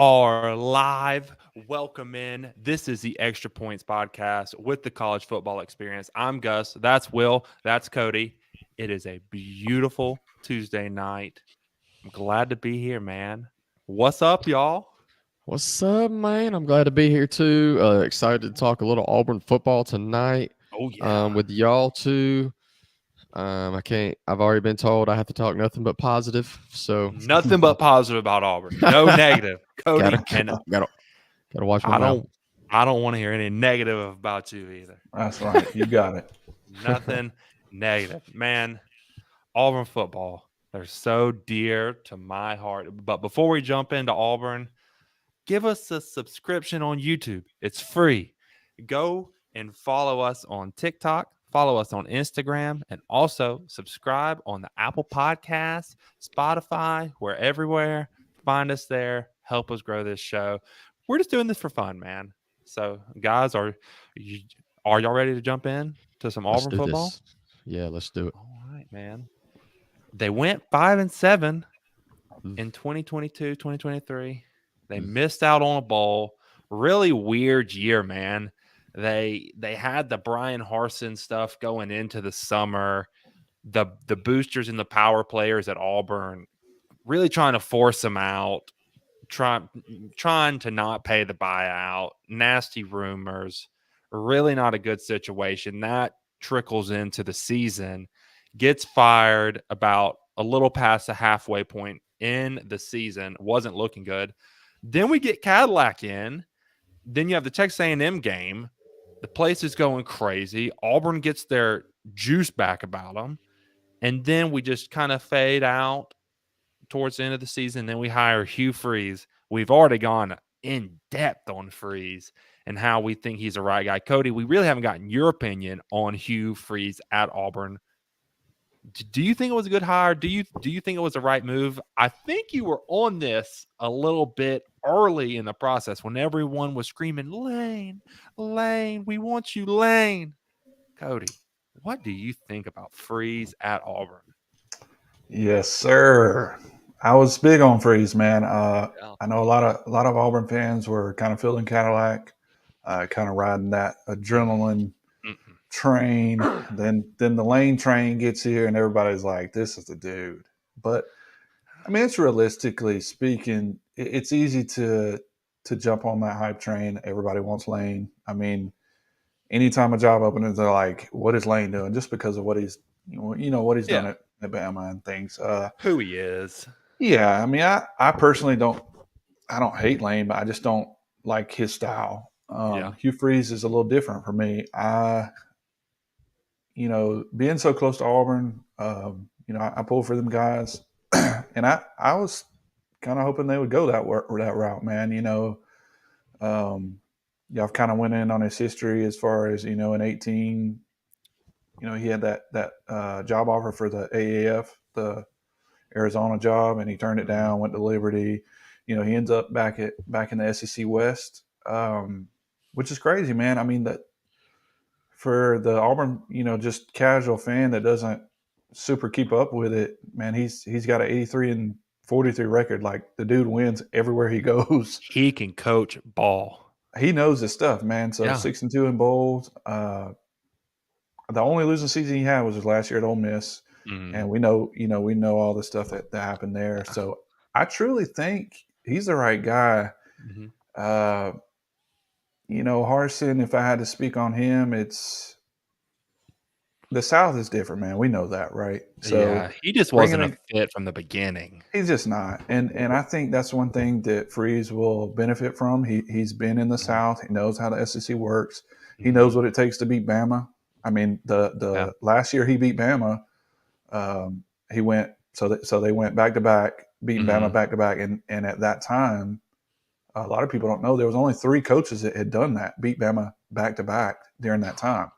are live. Welcome in. This is the Extra Points podcast with the college football experience. I'm Gus. That's Will. That's Cody. It is a beautiful Tuesday night. I'm glad to be here, man. What's up, y'all? What's up, man? I'm glad to be here too. Excited to talk a little Auburn football tonight Oh, yeah. with y'all too. I can't. I've already been told I have to talk nothing but positive. So Nothing but positive about Auburn. No negative. gotta Cody, and gotta gotta watch my I mouth. don't I don't want to hear any negative about you either. That's right. You got it. Nothing negative. Man, Auburn football. They're so dear to my heart. But before we jump into Auburn, give us a subscription on YouTube. It's free. Go and follow us on TikTok, follow us on Instagram, and also subscribe on the Apple Podcasts, Spotify. We're everywhere. Find us there. Help us grow this show. We're just doing this for fun, man. So, guys, are y'all ready to jump in to some Let's Auburn do football? this. Yeah, let's do it. All right, man. They went 5-7 Mm. in 2022, 2023. They Mm. missed out on a bowl. Really weird year, man. They had the Brian Harsin stuff going into the summer. The boosters and the power players at Auburn really trying to force them out, trying to not pay the buyout. Nasty rumors. Really not a good situation. That trickles into the season. Gets fired about a little past the halfway point in the season. Wasn't looking good. Then we get Cadillac in. Then you have the Texas A&M game. The place is going crazy. Auburn gets their juice back about them. And then we just kind of fade out towards the end of the season. Then we hire Hugh Freeze. We've already gone in depth on Freeze and how we think he's the right guy. Cody, we really haven't gotten your opinion on Hugh Freeze at Auburn. Do you think it was a good hire? Do you think it was the right move? I think you were on this a little bit early in the process when everyone was screaming, Lane, Lane, we want you, Lane. Cody, what do you think about Freeze at Auburn? Yes, sir. I was big on Freeze, man. Yeah. I know a lot of Auburn fans were kind of feeling Cadillac, kind of riding that adrenaline train. Then the Lane train gets here, and everybody's like, "This is the dude." But I mean, it's realistically speaking, it's easy to jump on that hype train. Everybody wants Lane. I mean, anytime a job opens, they're like, "What is Lane doing?" Just because of what he's, what he's done Yeah. at Bama and things. Who he is. Yeah, I mean, I personally I don't hate Lane, but I just don't like his style. Yeah. Hugh Freeze is a little different for me. Being so close to Auburn, I pull for them guys, and I was kind of hoping they would go that route, man. Y'all kind of went in on his history as far as in 18. He had that job offer for the AAF, the Arizona job, and he turned it down. Went to Liberty. He ends up back in the SEC West, which is crazy, man. I mean that for the Auburn, just casual fan that doesn't super keep up with it, man. He's got an 83-43 record. Like the dude wins everywhere he goes. He can coach ball. He knows his stuff, man. So Yeah. 6-2 in bowls. The only losing season he had was his last year at Ole Miss, and we know all the stuff that happened there. Yeah. So I truly think he's the right guy. Harsin, if I had to speak on him, it's the South is different, man. We know that, right? So yeah, he just wasn't a fit from the beginning. He's just not, and I think that's one thing that Freeze will benefit from. He's been in the South. He knows how the SEC works. He knows what it takes to beat Bama. I mean, the last year he beat Bama, he went so they went back to back, beating Bama back to back, and at that time, a lot of people don't know there was only 3 coaches that had done that, beat Bama back to back during that time.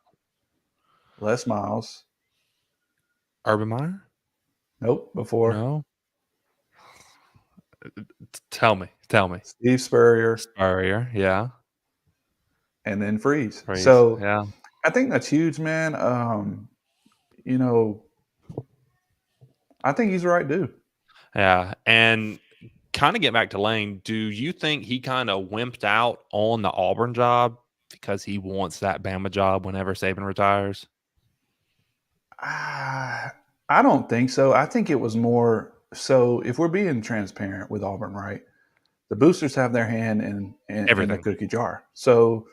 Les Miles, Urban Meyer? nope, before. No. Tell me. Steve Spurrier, Yeah. and then Freeze. Freeze. So yeah, I think that's huge, man. I think he's the right dude. Yeah, and kind of get back to Lane, do you think he kind of wimped out on the Auburn job because he wants that Bama job whenever Saban retires? I don't think so. I think it was more so. If we're being transparent with Auburn, right? The boosters have their hand in the Everything. cookie jar. So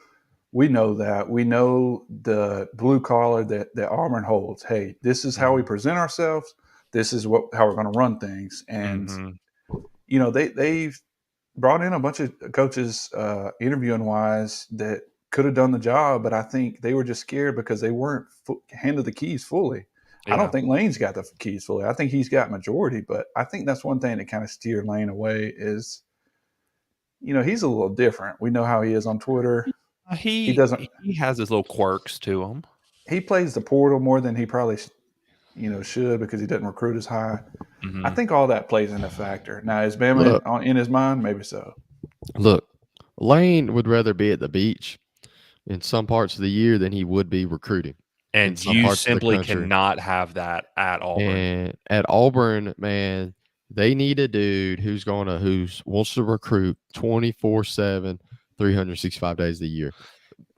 we know that. We know the blue collar that Auburn holds. Hey, this is how we present ourselves. This is how we're going to run things. And they've brought in a bunch of coaches, interviewing wise, that could have done the job, but I think they were just scared because they weren't handed the keys fully. Yeah. I don't think Lane's got the keys fully. I think he's got majority, but I think that's one thing that kind of steered Lane away is, he's a little different. We know how he is on Twitter. He has his little quirks to him. He plays the portal more than he probably should because he doesn't recruit as high. I think all that plays in a factor. Now, is Bama in his mind? Maybe so. Look, Lane would rather be at the beach in some parts of the year than he would be recruiting. And you simply cannot have that at Auburn. And at Auburn, man, they need a dude who wants to recruit 24/7, 365 days a year.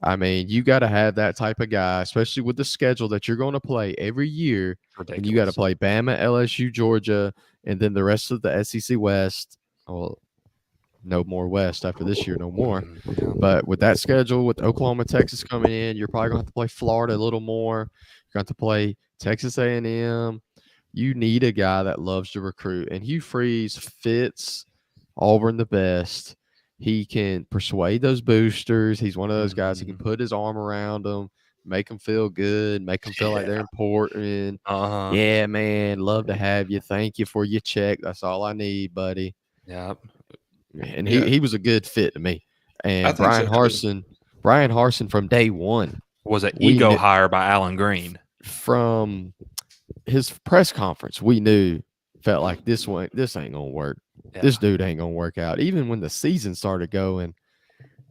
I mean, you got to have that type of guy, especially with the schedule that you're going to play every year. Ridiculous. And you got to play Bama, LSU, Georgia, and then the rest of the SEC West. Well, no more West after this year, no more. But with that schedule, with Oklahoma, Texas coming in, you're probably going to have to play Florida a little more. You're going to have to play Texas A&M. You need a guy that loves to recruit. And Hugh Freeze fits Auburn the best. He can persuade those boosters. He's one of those guys who can put his arm around them, make them feel good, make them feel like they're important. Yeah, man, love to have you. Thank you for your check. That's all I need, buddy. Yeah. And he was a good fit to me. And Brian Harsin from day one was an ego hire by Alan Green. From his press conference, we felt like this ain't gonna work. Yeah. This dude ain't gonna work out. Even when the season started going,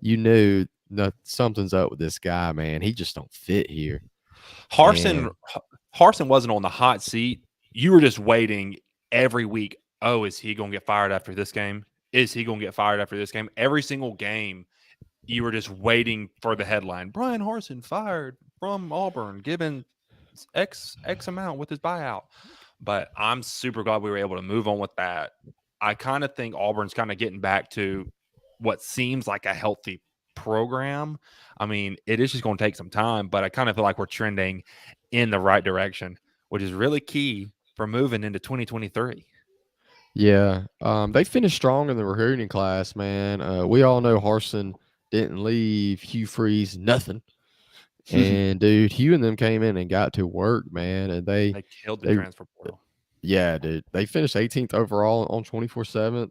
you knew that something's up with this guy, man. He just don't fit here. Harsin wasn't on the hot seat. You were just waiting every week. Oh, is he gonna get fired after this game? Is he gonna get fired after this game? Every single game, you were just waiting for the headline. Brian Harsin fired from Auburn, given X amount with his buyout. But I'm super glad we were able to move on with that. I kind of think Auburn's kind of getting back to what seems like a healthy program. I mean, it is just going to take some time, but I kind of feel like we're trending in the right direction, which is really key for moving into 2023. Yeah. They finished strong in the recruiting class, man. We all know Harsin didn't leave Hugh Freeze nothing. And dude, Hugh and them came in and got to work, man. And they killed the transfer portal. Yeah, dude. They finished 18th overall on 24/7.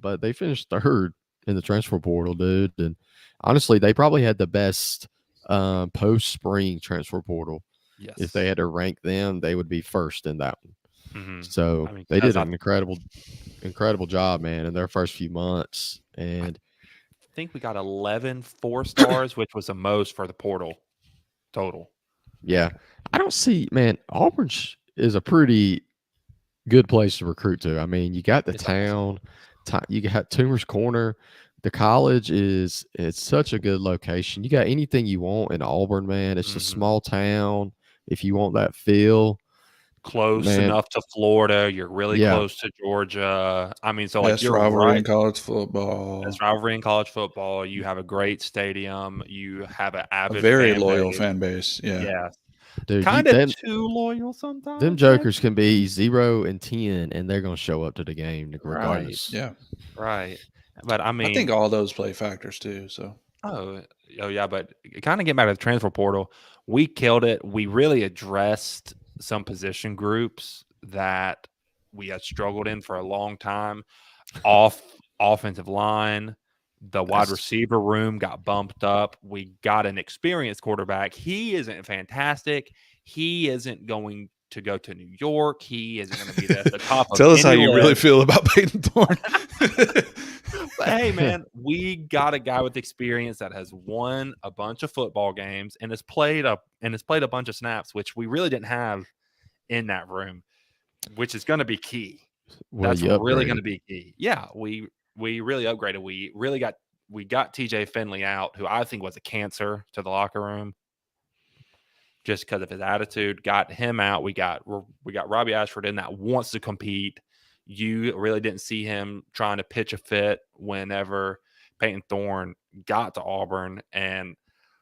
But they finished third in the transfer portal, dude. And honestly, they probably had the best post-spring transfer portal. Yes. If they had to rank them, they would be first in that one. So they did an incredible job, man, in their first few months. And I think we got 11 4-stars, which was the most for the portal total. Yeah. I don't see, man, Auburn is a pretty good place to recruit to. I mean, you got the town, you got Toomer's Corner. The college it's such a good location. You got anything you want in Auburn, man. It's a small town. If you want that feel. Close enough to Florida, you're really close to Georgia. I mean, so best rivalry in college football. Best rivalry in college football. You have a great stadium. You have an avid, very loyal fan base. Yeah. Dude, kind of too loyal sometimes. Them jokers can be 0-10, and they're gonna show up to the game regardless. Right. Yeah, right. But I mean, I think all those play factors too. So. Oh yeah, but kind of get back to the transfer portal. We killed it. We really addressed some position groups that we had struggled in for a long time. Offensive line, the wide receiver room got bumped up. We got an experienced quarterback. He isn't fantastic. He isn't going to go to New York. He isn't going to be at the top of Tell us how you really feel about Peyton Thorne. But hey, man, we got a guy with experience that has won a bunch of football games and has played a bunch of snaps, which we really didn't have in that room, which is going to be key. Well, That's you really going to upgraded. be key. Yeah, we really upgraded. We got TJ Finley out, who I think was a cancer to the locker room just because of his attitude. Got him out. We got Robbie Ashford in that wants to compete. You really didn't see him trying to pitch a fit whenever Peyton Thorne got to Auburn, and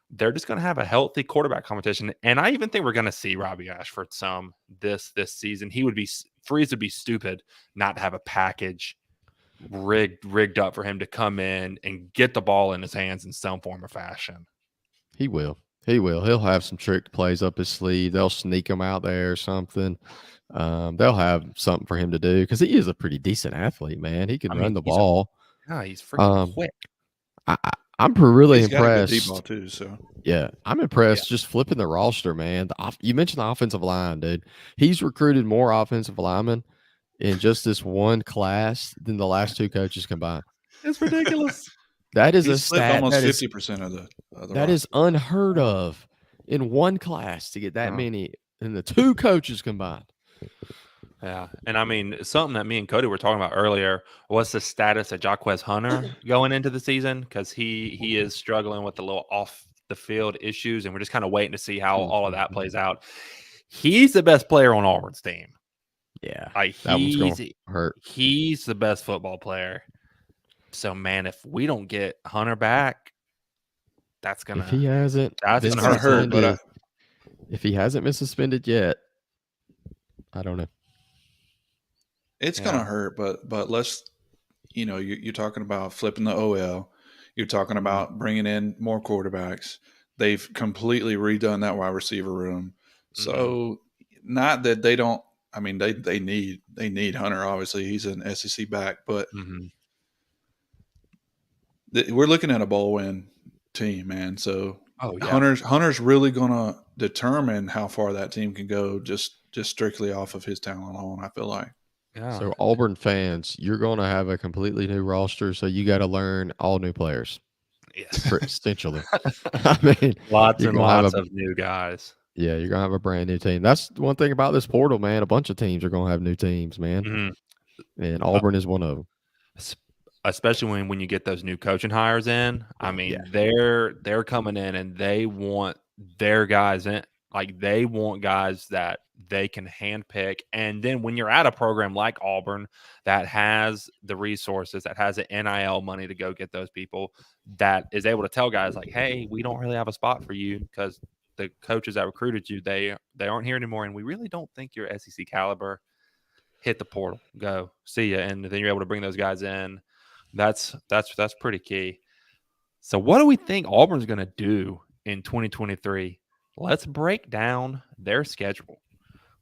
they're just going to have a healthy quarterback competition. And I even think we're going to see Robbie Ashford some this season. He would be Freeze would be stupid not to have a package rigged up for him to come in and get the ball in his hands in some form or fashion. He will. He will. He'll have some trick plays up his sleeve. They'll sneak him out there or something. They'll have something for him to do because he is a pretty decent athlete, man. He can I run mean, the ball. he's freaking Um, quick. I'm really He's got a good deep impressed. ball too. So Yeah, I'm impressed just flipping the roster, man. You mentioned the offensive line, dude. He's recruited more offensive linemen in just this one class than the last two coaches combined. It's ridiculous. That is a he's flipped stat almost that is 50% of the that is roster. unheard of in one class to get that many in the two coaches combined. Yeah, and I mean something that me and Cody were talking about earlier. What's the status of Jaquez Hunter going into the season? Because he is struggling with the little off the field issues, and we're just kind of waiting to see how all of that plays out. He's the best player on Auburn's team. Yeah, Like that one's going to hurt. He's the best football player. So man, if we don't get Hunter back, that's gonna If he hasn't that's been gonna hurt. suspended, if he hasn't been suspended yet, I don't know. It's gonna hurt, but let's you're talking about flipping the OL. You're talking about bringing in more quarterbacks. They've completely redone that wide receiver room. So not that they don't. I mean, they need Hunter. Obviously, he's an SEC back, but we're looking at a bowl win team, man. So Hunter's really gonna determine how far that team can go just strictly off of his talent alone. I feel like. Yeah. So Auburn fans, you're going to have a completely new roster, so you got to learn all new players. Yes. Essentially. I mean, lots and lots of new guys. Yeah, you're going to have a brand new team. That's one thing about this portal, man. A bunch of teams are going to have new teams, man. And Auburn is one of them. Especially when you get those new coaching hires in. I mean, they're coming in and they want their guys in. Like they want guys that they can handpick. And then when you're at a program like Auburn that has the resources, that has the NIL money to go get those people, that is able to tell guys like, hey, we don't really have a spot for you because the coaches that recruited you, they aren't here anymore. And we really don't think you're SEC caliber. Hit the portal, go see you. And then you're able to bring those guys in. That's pretty key. So what do we think Auburn's going to do in 2023? Let's break down their schedule.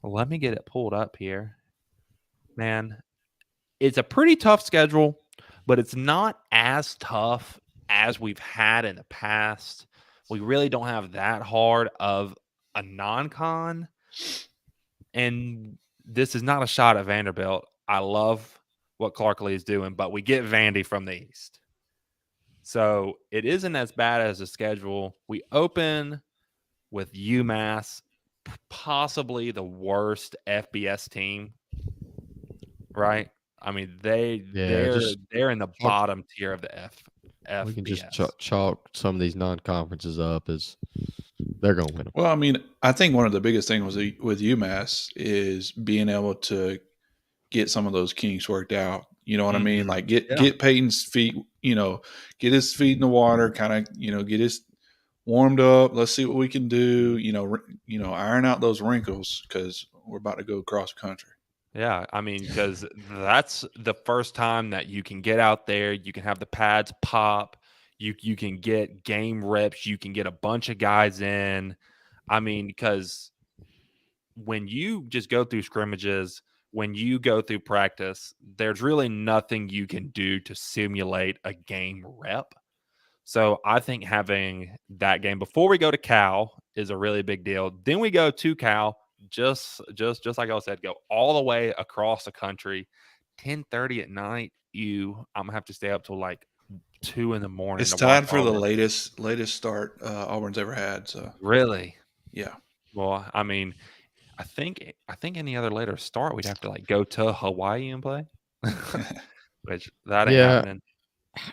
Let me get it pulled up here. Man, it's a pretty tough schedule, but it's not as tough as we've had in the past. We really don't have that hard of a non-con. And this is not a shot at Vanderbilt. I love what Clark Lee is doing, but we get Vandy from the East. So it isn't as bad as the schedule. We open with UMass, possibly the worst FBS team, right? I mean, they're in the bottom tier of the FBS. We can just chalk some of these non-conferences up as they're going to win them. Well, I mean, I think one of the biggest things with UMass is being able to get some of those kinks worked out. You know what I mean? Like get Peyton's feet, get his feet in the water, kind of, get his warmed up. Let's see what we can do. Iron out those wrinkles because we're about to go cross country. Yeah, I mean, because that's the first time that you can get out there. You can have the pads pop. You can get game reps. You can get a bunch of guys in. I mean, because when you just go through scrimmages, when you go through practice, there's really nothing you can do to simulate a game rep. So I think having that game before we go to Cal is a really big deal. Then we go to Cal, just like I said, go all the way across the country, 10:30 at night. I'm gonna have to stay up till like 2 in the morning. It's tied for the latest start Auburn's ever had. So really, yeah. Well, I mean, I think any other later start, we'd have to like go to Hawaii and play, which that ain't Yeah, happening.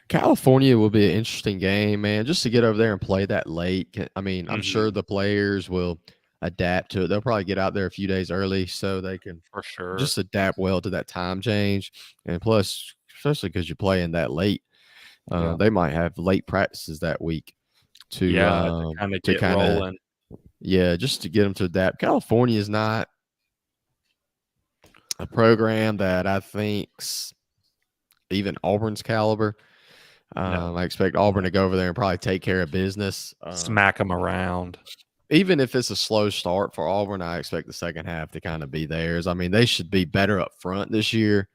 California will be an interesting game, man. Just to get over there and play that late. I mean, I'm sure Mhm. the players will adapt to it. They'll probably get out there a few days early so they can For sure. just adapt well to that time change. And plus, especially because you're playing that late, Yeah. they might have late practices that week Yeah, to kinda to get kind of rolling. just to get them to adapt. California is not a program that I think's even Auburn's caliber. No. I expect Auburn to go over there and probably take care of business. Smack them around. Even if it's a slow start for Auburn, I expect the second half to kind of be theirs. I mean, they should be better up front this year,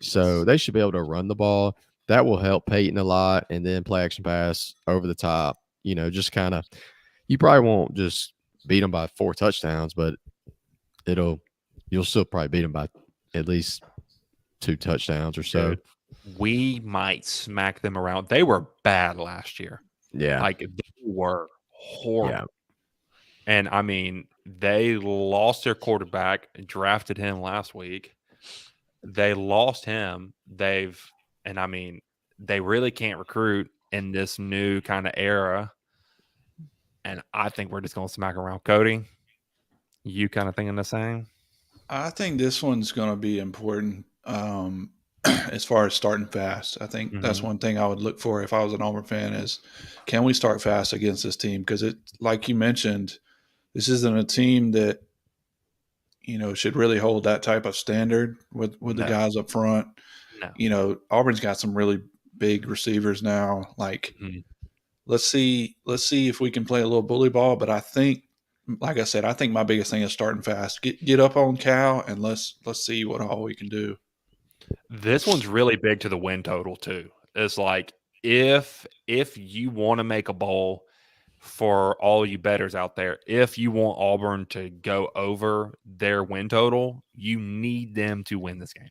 so Yes. they should be able to run the ball. That will help Peyton a lot, and then play action pass over the top. Just kind of you probably won't just beat them by 4 touchdowns, but you'll still probably beat them by at least 2 touchdowns or so. Dude, we might smack them around. They were bad last year. Yeah, Like, they were yeah. horrible. And, I mean, they lost their quarterback, drafted him last week. They lost him. I mean, they really can't recruit in this new kind of era. And I think we're just going to smack around. Cody, you kind of thinking the same? I think this one's going to be important as far as starting fast. I think that's Mhm. one thing I would look for if I was an Auburn fan is can we start fast against this team? Because it, like you mentioned, this isn't a team that should really hold that type of standard with the No, guys up front. no. Auburn's got some really big receivers now. Like Mhm. let's see if we can play a little bully ball. But I think, like I said, I think my biggest thing is starting fast. Get up on Cal and let's see what all we can do. This one's really big to the win total too. It's like if you want to make a bowl for all you bettors out there, if you want Auburn to go over their win total, you need them to win this game.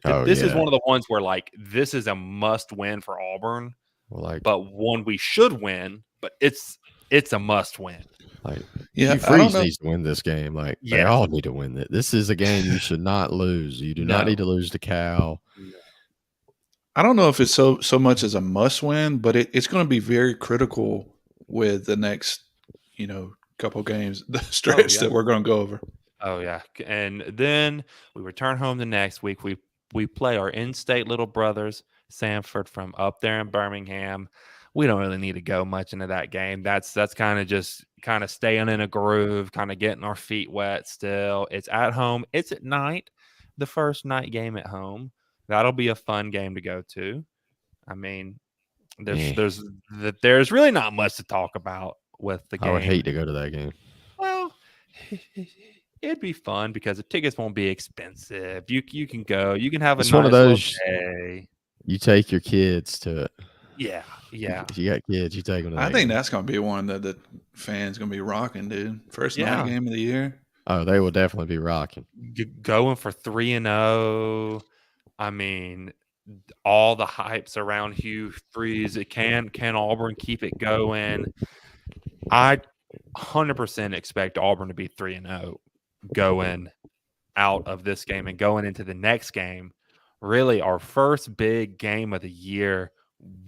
Oh This is yeah. one of the ones where like this is a must win for Auburn, Well, like but one we should win, but it's a must win. Like Yeah, Hugh I don't Freeze know. needs to win this game. Like they Yes. all need to win it. This is a game you should not lose. You do not No. need to lose to Cal. No. I don't know if it's so much as a must win, but it's going to be very critical with the next couple games, the stretch yeah. that we're going to go over. Oh yeah, and then we return home the next week. We play our in-state little brothers, Sanford, from up there in Birmingham. We don't really need to go much into that game. That's kind of just kind of staying in a groove, kind of getting our feet wet. Still, it's at home. It's at night. The first night game at home. That'll be a fun game to go to. I mean, there's Eh, there's there's really not much to talk about with the I would game. hate to go to that game. Well, it'd be fun because the tickets won't be expensive. You can go. You can have a It's one of nice little those day. you take your kids to it. Yeah, yeah, If you got kids, you take them to I that think game. that's going to be one that the fans going to be rocking, dude. First night yeah. game of the year. Oh, they will definitely be rocking. Going for 3-0. I mean, all the hypes around Hugh Freeze. Can Auburn keep it going? I 100% expect Auburn to be 3-0 going out of this game and going into the next game. Really, our first big game of the year,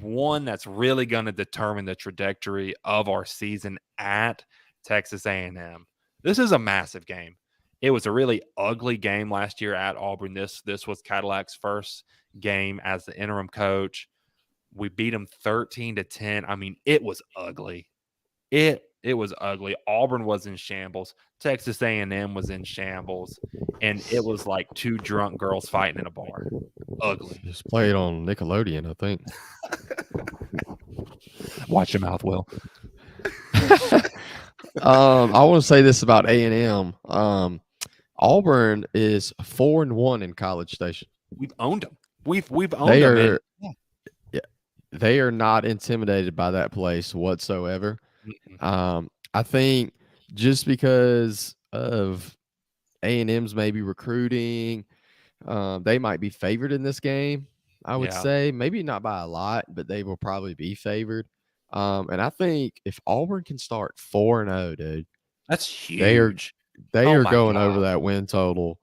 one that's really going to determine the trajectory of our season at Texas A&M. This is a massive game. It was a really ugly game last year at Auburn. This was Cadillac's first game as the interim coach. We beat them 13-10. I mean, it was ugly. It was ugly. Auburn was in shambles. Texas A&M was in shambles, and it was like two drunk girls fighting in a bar. Ugly. Just play it on Nickelodeon, I think. Watch your mouth, Will. I want to say this about A&M. Auburn is 4-1 in College Station. We've owned them. We've owned They them. are they are not intimidated by that place whatsoever. I think just because of A&M's maybe recruiting, they might be favored in this game. I would Yeah. say maybe not by a lot, but they will probably be favored. And I think if Auburn can start 4-0, dude, That's they are huge. they Oh are my going over God. that win total.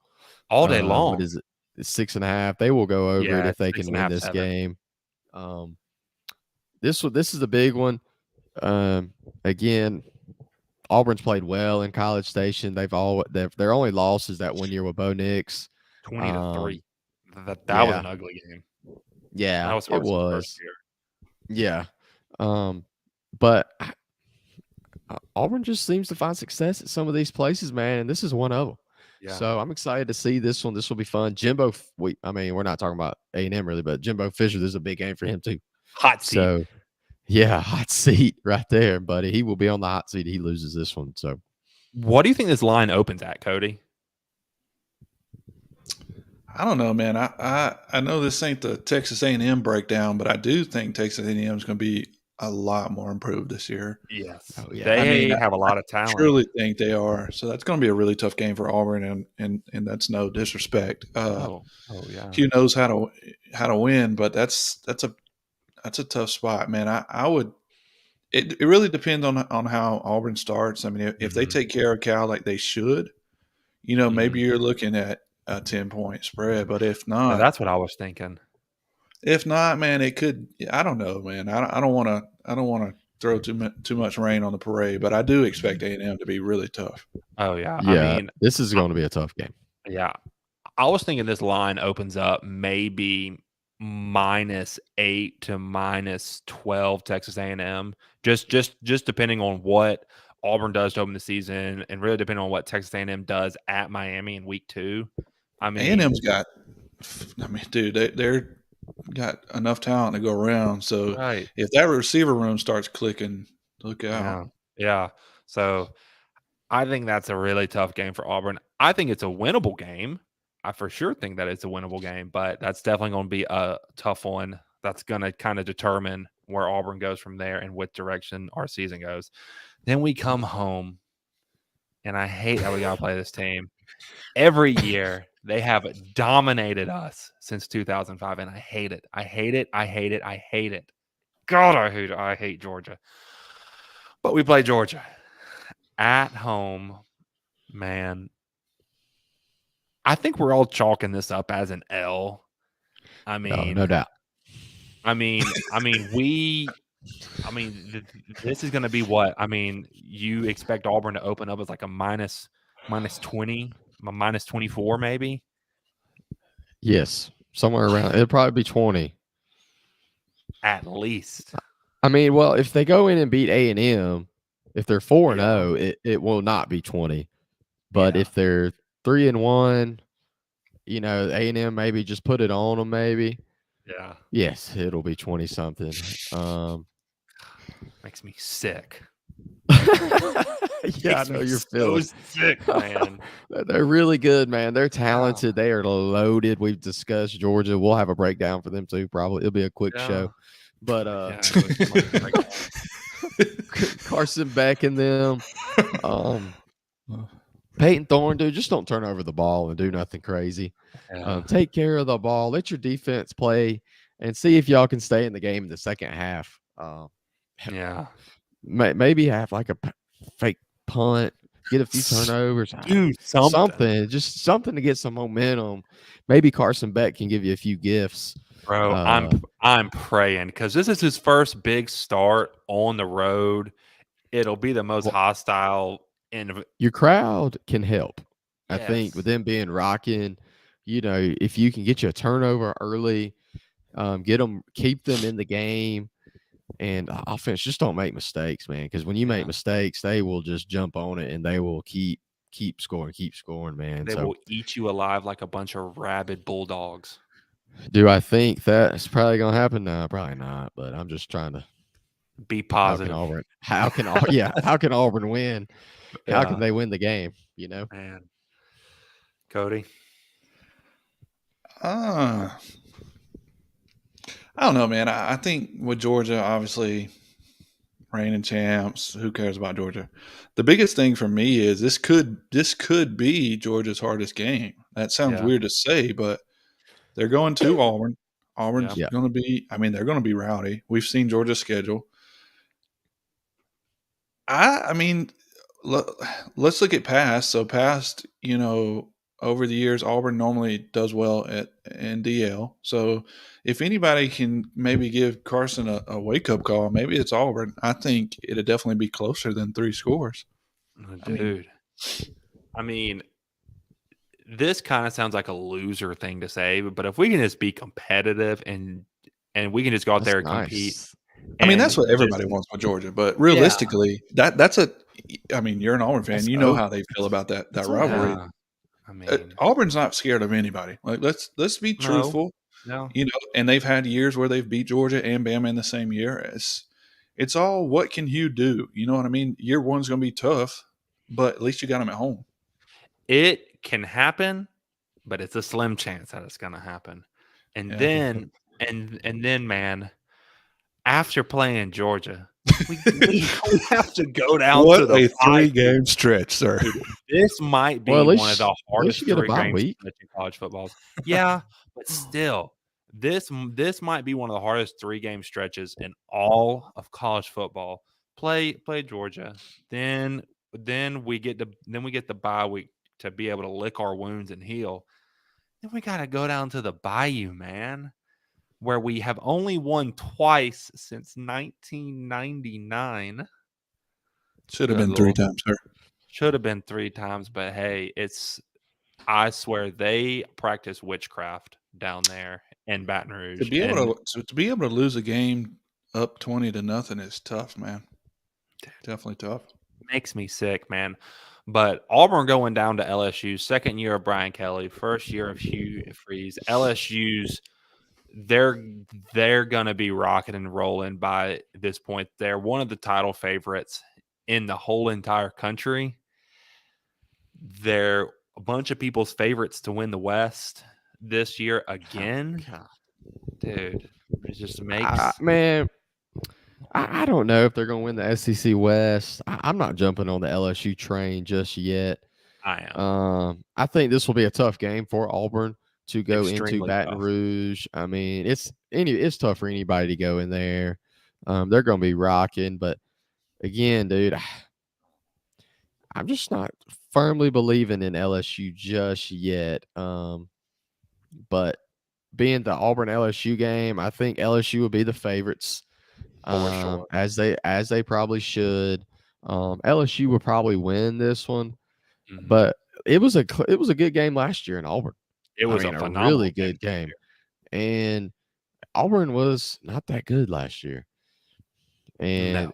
All day What long. is it? It's 6.5. They will go over it Yeah, if they six can and a win half, this 7. game. This is a big one. Again, Auburn's played well in College Station. Their only loss is that 1 year with Bo Nix. 20-3. That was Yeah, an ugly game. That yeah, was it Harson's first was. year. Yeah, but Auburn just seems to find success at some of these places, man, and this is one of them. Yeah. So I'm excited to see this one. This will be fun. Jimbo, we're not talking about A&M really, but Jimbo Fisher, this is a big game for him too. Hot seat. So yeah, hot seat right there, buddy. He will be on the hot seat. He loses this one. So What do you think this line opens at, Cody? I don't know, man. I know this ain't the Texas A&M breakdown, but I do think Texas A&M is going to be a lot more improved this year. Yes. Oh, yeah. They I have a lot of talent. truly think they are. So that's going to be a really tough game for Auburn, and that's no disrespect. Oh yeah. Hugh knows how to win, but that's a tough spot, man. I would. It really depends on how Auburn starts. I mean, if they Mhm. take care of Cal like they should, maybe Mhm. you're looking at a 10-point spread. But if Yeah, not, that's what I was thinking. man, it could. I don't know, man. I don't want to. I don't want to throw too much rain on the parade, but I do expect A&M to be really tough. Oh yeah. I yeah, mean, this is going to be a tough game. yeah. I was thinking this line opens up maybe -8 to -12 Texas A&M. Just depending on what Auburn does to open the season, and really depending on what Texas A&M does at Miami in week 2. I mean, A&M's got. I mean, dude, they're got enough talent to go around. So right. if that receiver room starts clicking, look out. Yeah. Yeah. So I think that's a really tough game for Auburn. I think it's a winnable game. I for sure think that it's a winnable game, but that's definitely going to be a tough one. That's going to kind of determine where Auburn goes from there and which direction our season goes. Then we come home, and I hate that we got to play this team. Every year, they have dominated us since 2005, and I hate it. I hate it. I hate it. I hate it. God, I hate Georgia. But we play Georgia at home, man. I think we're all chalking this up as an L. I Oh, mean, no doubt. this is going to be what? I mean, you expect Auburn to open up as like a minus 20, a minus 24 maybe? Yes, somewhere around. It'll probably be 20. At least. I mean, well, if they go in and beat A&M, if they're 4-0, Yeah. it will not be 20. But Yeah. if they're 3-1, A&M maybe just put it on them. Maybe Yeah. yes, it'll be 20 something. Makes me sick. Yeah, I Makes know me you're so feeling. sick, man. They're really good, man. They're talented. They are loaded. We've discussed Georgia. We'll have a breakdown for them too. Probably it'll be a quick Yeah. show. But Yeah, it was too much breakdown. Carson Beck and them, Peyton Thorne, dude, just don't turn over the ball and do nothing crazy. Yeah. Take care of the ball. Let your defense play, and see if y'all can stay in the game in the second half. Yeah. Maybe have like a fake punt, get a few turnovers, Do something. just something to get some momentum. Maybe Carson Beck can give you a few gifts. Bro, I'm praying because this is his first big start on the road. It'll be the most Well, hostile and your crowd can help. I think with yes. them being rocking, if you can get you a turnover early, keep them in the game, and offense, just don't make mistakes, man. Because when you make Yeah. mistakes, they will just jump on it and they will keep scoring, man. They So, will eat you alive like a bunch of rabid bulldogs. do I think that's probably gonna happen? No, probably not. But I'm just trying to. Be How can positive. Auburn? How can Auburn win? How can Yeah, they win the game? man. Cody. I don't know, man. I think with Georgia, obviously, reigning champs. Who cares about Georgia? The biggest thing for me is this could be Georgia's hardest game. That sounds Yeah. weird to say, but they're going to Auburn. Auburn's Yeah. Yeah. going to be. I mean, they're going to be rowdy. We've seen Georgia's schedule. I mean, let's look at past. So past, over the years, Auburn normally does well at NDL. So if anybody can maybe give Carson a wake up call, maybe it's Auburn. I think it'd definitely be closer than 3 scores. Dude. I mean, this kind of sounds like a loser thing to say, but if we can just be competitive and we can just go out That's there and compete, nice. That's what and everybody just wants with Georgia. But yeah, realistically, you're an Auburn fan. That's You know how they feel about that that's rivalry. yeah. I mean, Auburn's not scared of anybody. Like let's be no, truthful. no. And they've had years where they've beat Georgia and Bama in the same year. It's all what can Hugh do? You know what I mean? Year one's going to be tough, but at least you got them at home. It can happen, but it's a slim chance that it's going to happen. And Yeah. then, and then, man, after playing Georgia, we have to go down What to the a bye. 3-game stretch, sir. Dude, this might Well, be one of the at least hardest you get a 3 bye games week. in college football. Yeah, but still, this might be one of the hardest 3-game stretches in all of college football. Play Georgia, then we get the bye week to be able to lick our wounds and heal. Then we got to go down to the Bayou, man, where we have only won twice since 1999. Should have Good been 3 Lord. times, sir. Should have been 3 times, but hey, I swear they practice witchcraft down there in Baton To Rouge. be And able to be able to lose a game up 20-0 is tough, man. Definitely tough. makes me sick, man. But Auburn going down to LSU, second year of Brian Kelly, first year of Hugh Freeze. LSU's they're gonna be rocking and rolling by this point. They're one of the title favorites in the whole entire country. They're a bunch of people's favorites to win the West this year again. God. Dude, it just makes Man, I don't know if they're going to win the SEC West. I'm not jumping on the LSU train just yet. I am I think this will be a tough game for Auburn to go into extremely Baton tough. Rouge. I mean, it's tough for anybody to go in there. They're going to be rocking, but again, dude, I'm just not firmly believing in LSU just yet. But being the Auburn LSU game, I think LSU will be the favorites. For sure. As they probably should. LSU will probably win this one, Mhm. but it was a good game last year in Auburn. It was a a phenomenal really good game, and Auburn was not that good last year. And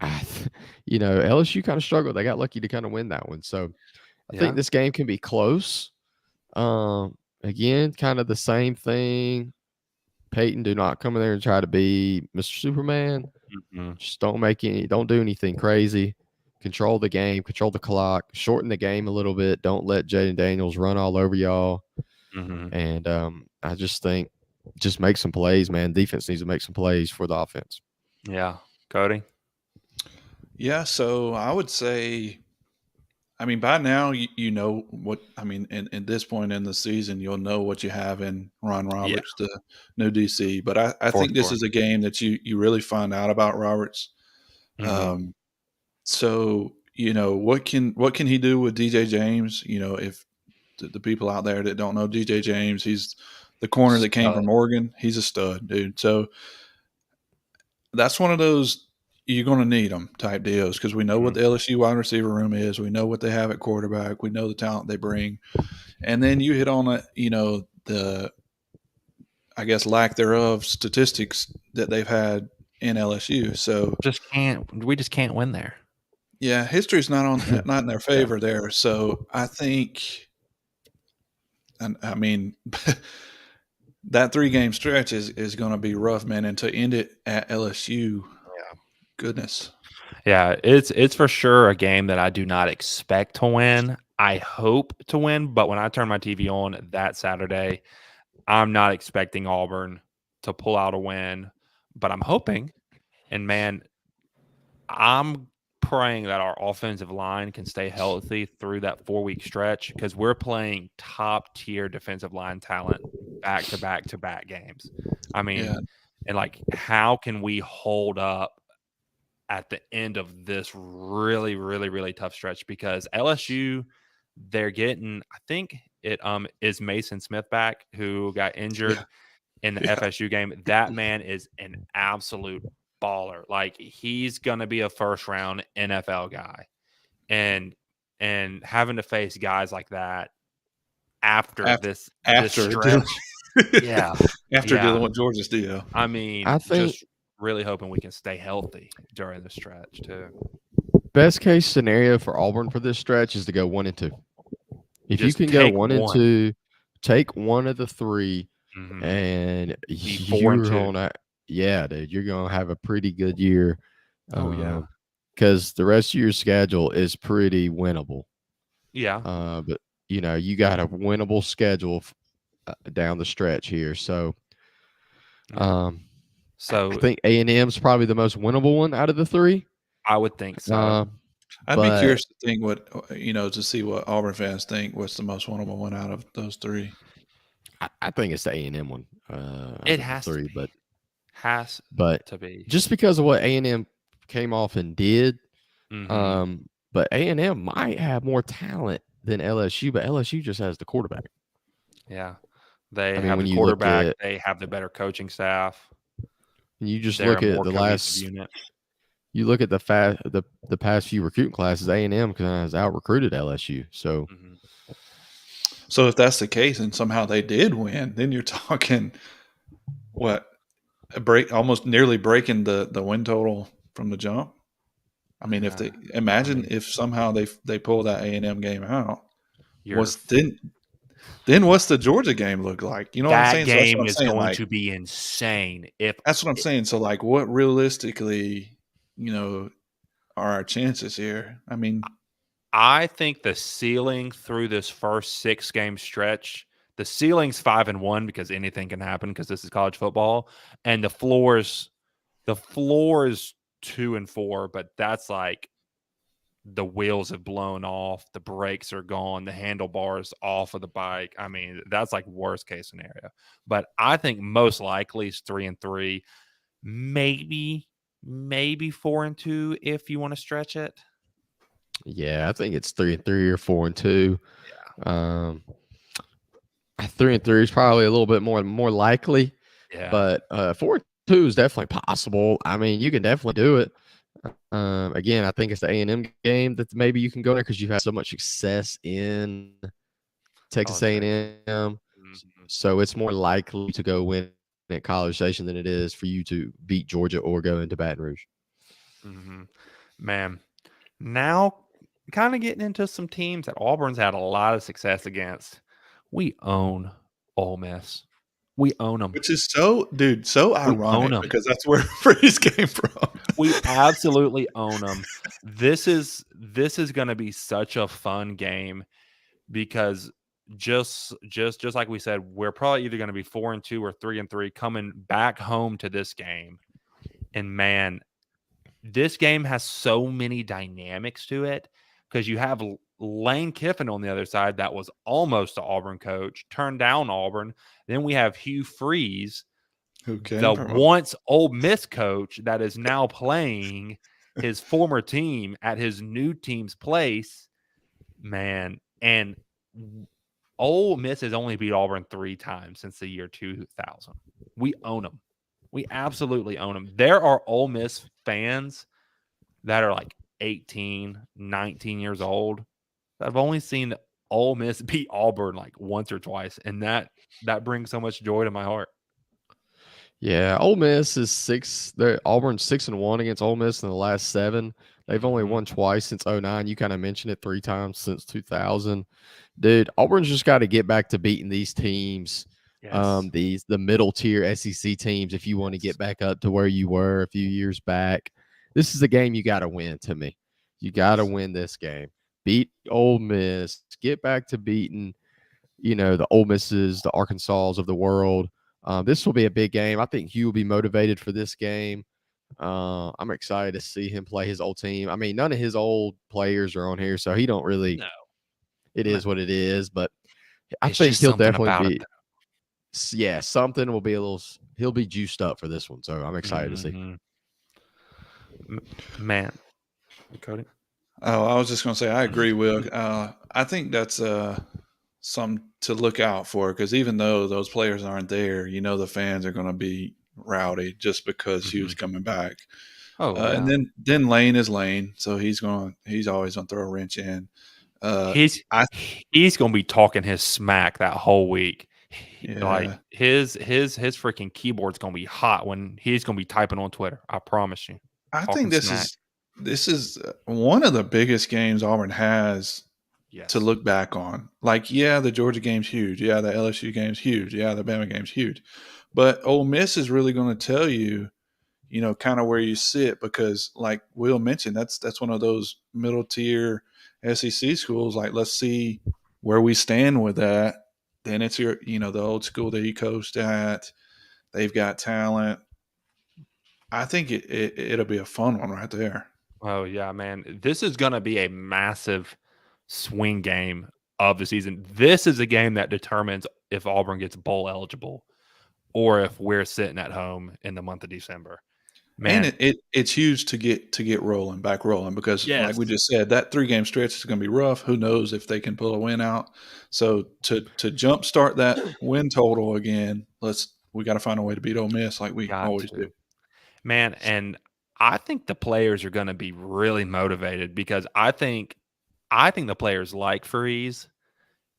LSU kind of struggled. They got lucky to kind of win that one. So I think this game can be close. Again, kind of the same thing. Peyton, do not come in there and try to be Mr. Superman. Mm-hmm. Just don't do anything crazy. Control the game, control the clock, shorten the game a little bit. Don't let Jaden Daniels run all over y'all. Mm-hmm. And I just think just make some plays, man. Defense needs to make some plays for the offense. Yeah. Cody? Yeah, so I would say, by now you know what in this point in the season, you'll know what you have in Ron Roberts, the new DC. But I think this is a game that you really find out about Roberts. Mm-hmm. So what can he do with DJ James? If the people out there that don't know DJ James, he's the corner that came from Oregon. He's a stud, dude. So that's one of those you're going to need them type deals because we know what the LSU wide receiver room is. We know what they have at quarterback. We know the talent they bring. And then you hit on the I guess lack thereof statistics that they've had in LSU. So we just can't win there. Yeah, history's not in their favor there. So I think, and that 3-game stretch is going to be rough, man. And to end it at LSU, goodness. Yeah, it's for sure a game that I do not expect to win. I hope to win, but when I turn my TV on that Saturday, I'm not expecting Auburn to pull out a win, but I'm hoping. And man, I'm praying that our offensive line can stay healthy through that 4-week stretch because we're playing top tier defensive line talent back to back games. And how can we hold up at the end of this really, really, really tough stretch because LSU, they're getting, I think it is Mason Smith back who got injured in the Yeah. FSU game. That man is an absolute baller. Like he's gonna be a first round NFL guy. And having to face guys like that after After this after dealing, stretch, yeah, after yeah. dealing with Georgia's deal. I mean, I think just really hoping we can stay healthy during the stretch too. best case scenario for Auburn for this stretch is to go 1-2. If you Just can go take 1-2, take one of the three, Mhm. and Be 4-2. you're on a yeah, dude, you're gonna have a pretty good year. Oh, yeah. Because the rest of your schedule is pretty winnable. Yeah. But you got a winnable schedule down the stretch here. So, Yeah. I So think A&M's probably the most winnable one out of the three. I would think so. I'd be But curious to think to see what Auburn fans think. What's the most winnable one out of those three? I think it's the A&M one. It Out of the has to three, be. Has but to be. just because of what A&M came off and did, Mhm. but A&M might have more talent than LSU, but LSU just has the quarterback. Yeah. They I mean, have when the you look quarterback. at They have the better coaching staff. you just They're look a at more the cohesive last unit. you look at the past few recruiting classes, A&M has out recruited LSU. So Mhm. So if that's the case, and somehow they did win, then you're talking what almost nearly breaking the win total from the jump. I mean, if they imagine if somehow they pull that A&M game out, You're then what's the Georgia game look like? You know what I'm that saying? So that's what game I'm is saying. going Like to be insane. If that's what I'm saying. So like, what realistically, are our chances here? I mean, I think the ceiling through this first 6-game stretch, the ceiling's 5-1 because anything can happen because this is college football, and the floor is 2-4, but that's like the wheels have blown off, the brakes are gone, the handlebars off of the bike. I mean, that's like worst case scenario. But I think most likely is 3-3, maybe 4-2 if you want to stretch it. yeah, I think it's 3-3 or 4-2. Yeah. 3-3 is probably a little bit more likely, Yeah. but 4-2 is definitely possible. I mean, you can definitely do it. Again, I think it's the A&M game that maybe you can go there because you've had so much success in Texas College A&M, Mhm. so it's more likely to go win at College Station than it is for you to beat Georgia or go into Baton Rouge. Mhm. Man, now kind of getting into some teams that Auburn's had a lot of success against. We own Ole Miss. We own them. which is so We own ironic them. because that's where Freeze came from. We absolutely own them. This is going to be such a fun game because just like we said, we're probably either going to be 4-2 or 3-3 coming back home to this game. And man, this game has so many dynamics to it because you have Lane Kiffin on the other side that was almost an Auburn coach, turned down Auburn. Then we have Hugh Freeze, Who the came from? once Ole Miss coach that is now playing his former team at his new team's place. Man, and Ole Miss has only beat Auburn 3 times since the year 2000. We own them. We absolutely own them. There are Ole Miss fans that are like 18, 19 years old. I've only seen Ole Miss beat Auburn like once or twice, and that brings so much joy to my heart. Yeah, Ole Miss is Auburn's 6-1 against Ole Miss in the last 7. They've only won twice since 09. You kind of mentioned it 3 times since 2000. Dude, Auburn's just got to get back to beating these teams. Yes. The middle tier SEC teams, if you want to get back up to where you were a few years back. This is a game you got to win to me. You got to win this game. Beat Ole Miss. Get back to beating, the Ole Misses, the Arkansas of the world. This will be a big game. I think Hugh will be motivated for this game. I'm excited to see him play his old team. I mean, none of his old players are on here, so he don't really. No. It is what it is, but I It's think just he'll something definitely about be. it, Yeah, something will be a little. He'll be juiced up for this one, so I'm excited to see. Mhm. Man, Cody. Oh, I was just going to say I agree, Will. I think that's something to look out for because even though those players aren't there, the fans are going to be rowdy just because he was coming back. Oh yeah. And then Lane is Lane, so he's always going to throw a wrench in. He's I he's gonna be talking his smack that whole week. Like yeah. his freaking keyboard's gonna be hot when he's gonna be typing on Twitter. I promise you. I Talking think smack. this is one of the biggest games Auburn has to Yes. look back on. Like, yeah, the Georgia game's huge. Yeah, the LSU game's huge. Yeah, the Bama game's huge. But Ole Miss is really going to tell you, kind of where you sit because, like Will mentioned, that's one of those middle tier SEC schools. Like, let's see where we stand with that. Then it's the old school that you coached at. They've got talent. I think it'll be a fun one right there. Oh yeah, man. This is gonna be a massive swing game of the season. This is a game that determines if Auburn gets bowl eligible or if we're sitting at home in the month of December. And Man, it's huge to get back rolling because like yes. we just said, that 3-game stretch is going to be rough. Who knows if they can pull a win out? So to jumpstart that win total again, we got to find a way to beat Ole Miss like we Got always do. to. Man, and I think the players are going to be really motivated because I think the players like Freeze.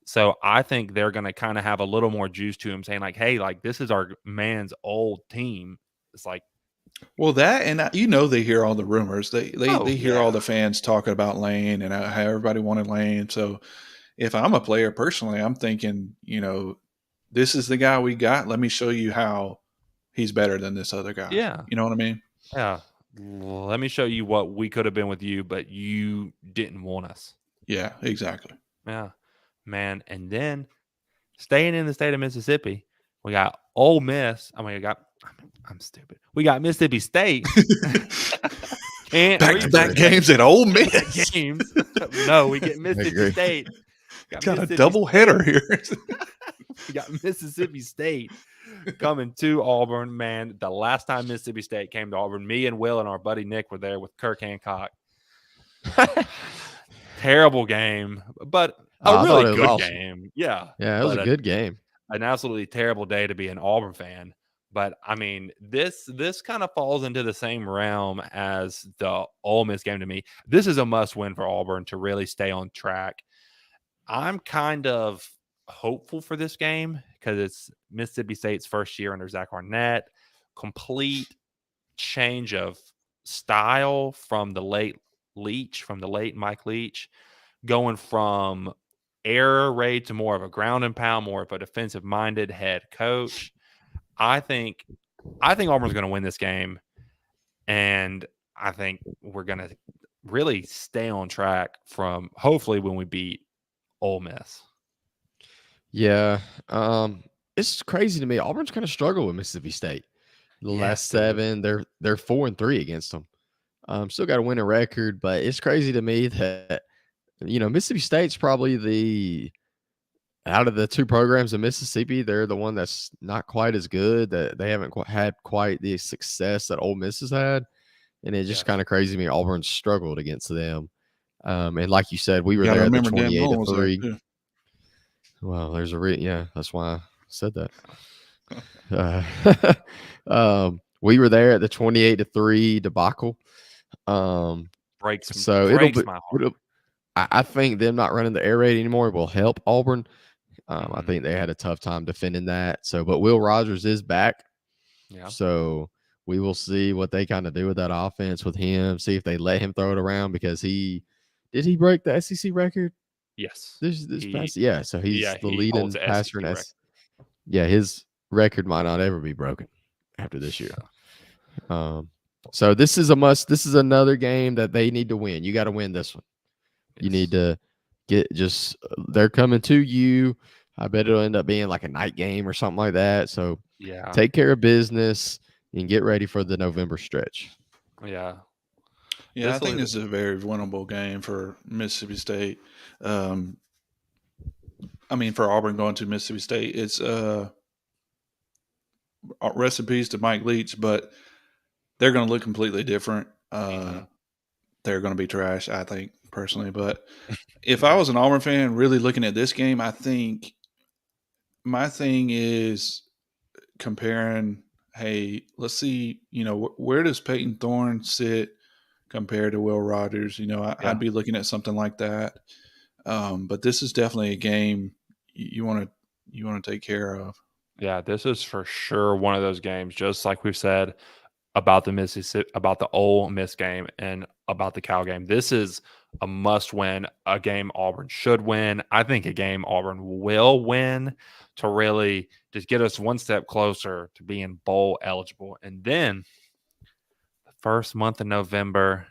So I think they're going to kind of have a little more juice to him saying like, "Hey, like this is our man's old team." It's like, Well, that and they hear all the rumors. They hear all yeah. the fans talking about Lane and how everybody wanted Lane. So if I'm a player personally, I'm thinking, this is the guy we got. Let me show you how he's better than this other guy. Yeah. You know what I mean? Yeah. Let me show you what we could have been with you, but you didn't want us. Yeah, exactly. Yeah. Man, and then staying in the state of Mississippi, we got Ole Miss. I'm stupid. We got Mississippi State. Can't Back-to-back read games at Ole back-to-back Miss. games. No, we get agree. Mississippi State. Got a Mississippi double header here. We got Mississippi State coming to Auburn. Man, the last time Mississippi State came to Auburn, me and Will and our buddy Nick were there with Kirk Hancock. Terrible game, but a really good game. Yeah. Yeah, it was a good game. An absolutely terrible day to be an Auburn fan. But I mean, this kind of falls into the same realm as the Ole Miss game to me. This is a must win for Auburn to really stay on track. I'm kind of hopeful for this game because it's Mississippi State's first year under Zach Arnett. Complete change of style from the late Mike Leach, going from air raid to more of a ground and pound, more of a defensive minded head coach. I think Auburn's going to win this game, and I think we're going to really stay on track from hopefully when we beat Ole Miss. Yeah, it's crazy to me. Auburn's kind of struggled with Mississippi State. The last 7, they're 4-3 against them. Still got to win a record, but it's crazy to me that Mississippi State's probably out of the 2 programs in Mississippi, they're the one that's not quite as good. That they haven't had quite the success that Ole Miss has had, and it's just kind of crazy to me. Auburn struggled against them, and like you said, we were there at the 28-3. Well, there's that's why I said that. We were there at the 28-3 debacle. Breaks my heart. I think them not running the air raid anymore will help Auburn. I think they had a tough time defending that. So, but Will Rogers is back. Yeah. So we will see what they kind of do with that offense with him. See if they let him throw it around because did he break the SEC record? Yes. This past, yeah. So he's the leading passer in SEC. Yeah, his record might not ever be broken after this year. So this is a must. This is another game that they need to win. You got to win this one. Yes. You need to they're coming to you. I bet it'll end up being like a night game or something like that. So take care of business and get ready for the November stretch. Yeah. Yeah, I think this is a very winnable game for Mississippi State. For Auburn going to Mississippi State, it's recipes to Mike Leach, but they're going to look completely different. they're going to be trash, I think, personally. But if I was an Auburn fan really looking at this game, I think my thing is comparing, hey, let's see, where does Peyton Thorne sit compared to Will Rogers? I'd be looking at something like that. But this is definitely a game you want to take care of. Yeah, this is for sure one of those games, just like we've said about the Ole Miss game and about the Cal game. This is a must win, a game Auburn should win. I think a game Auburn will win to really just get us one step closer to being bowl eligible. And then the first month of November,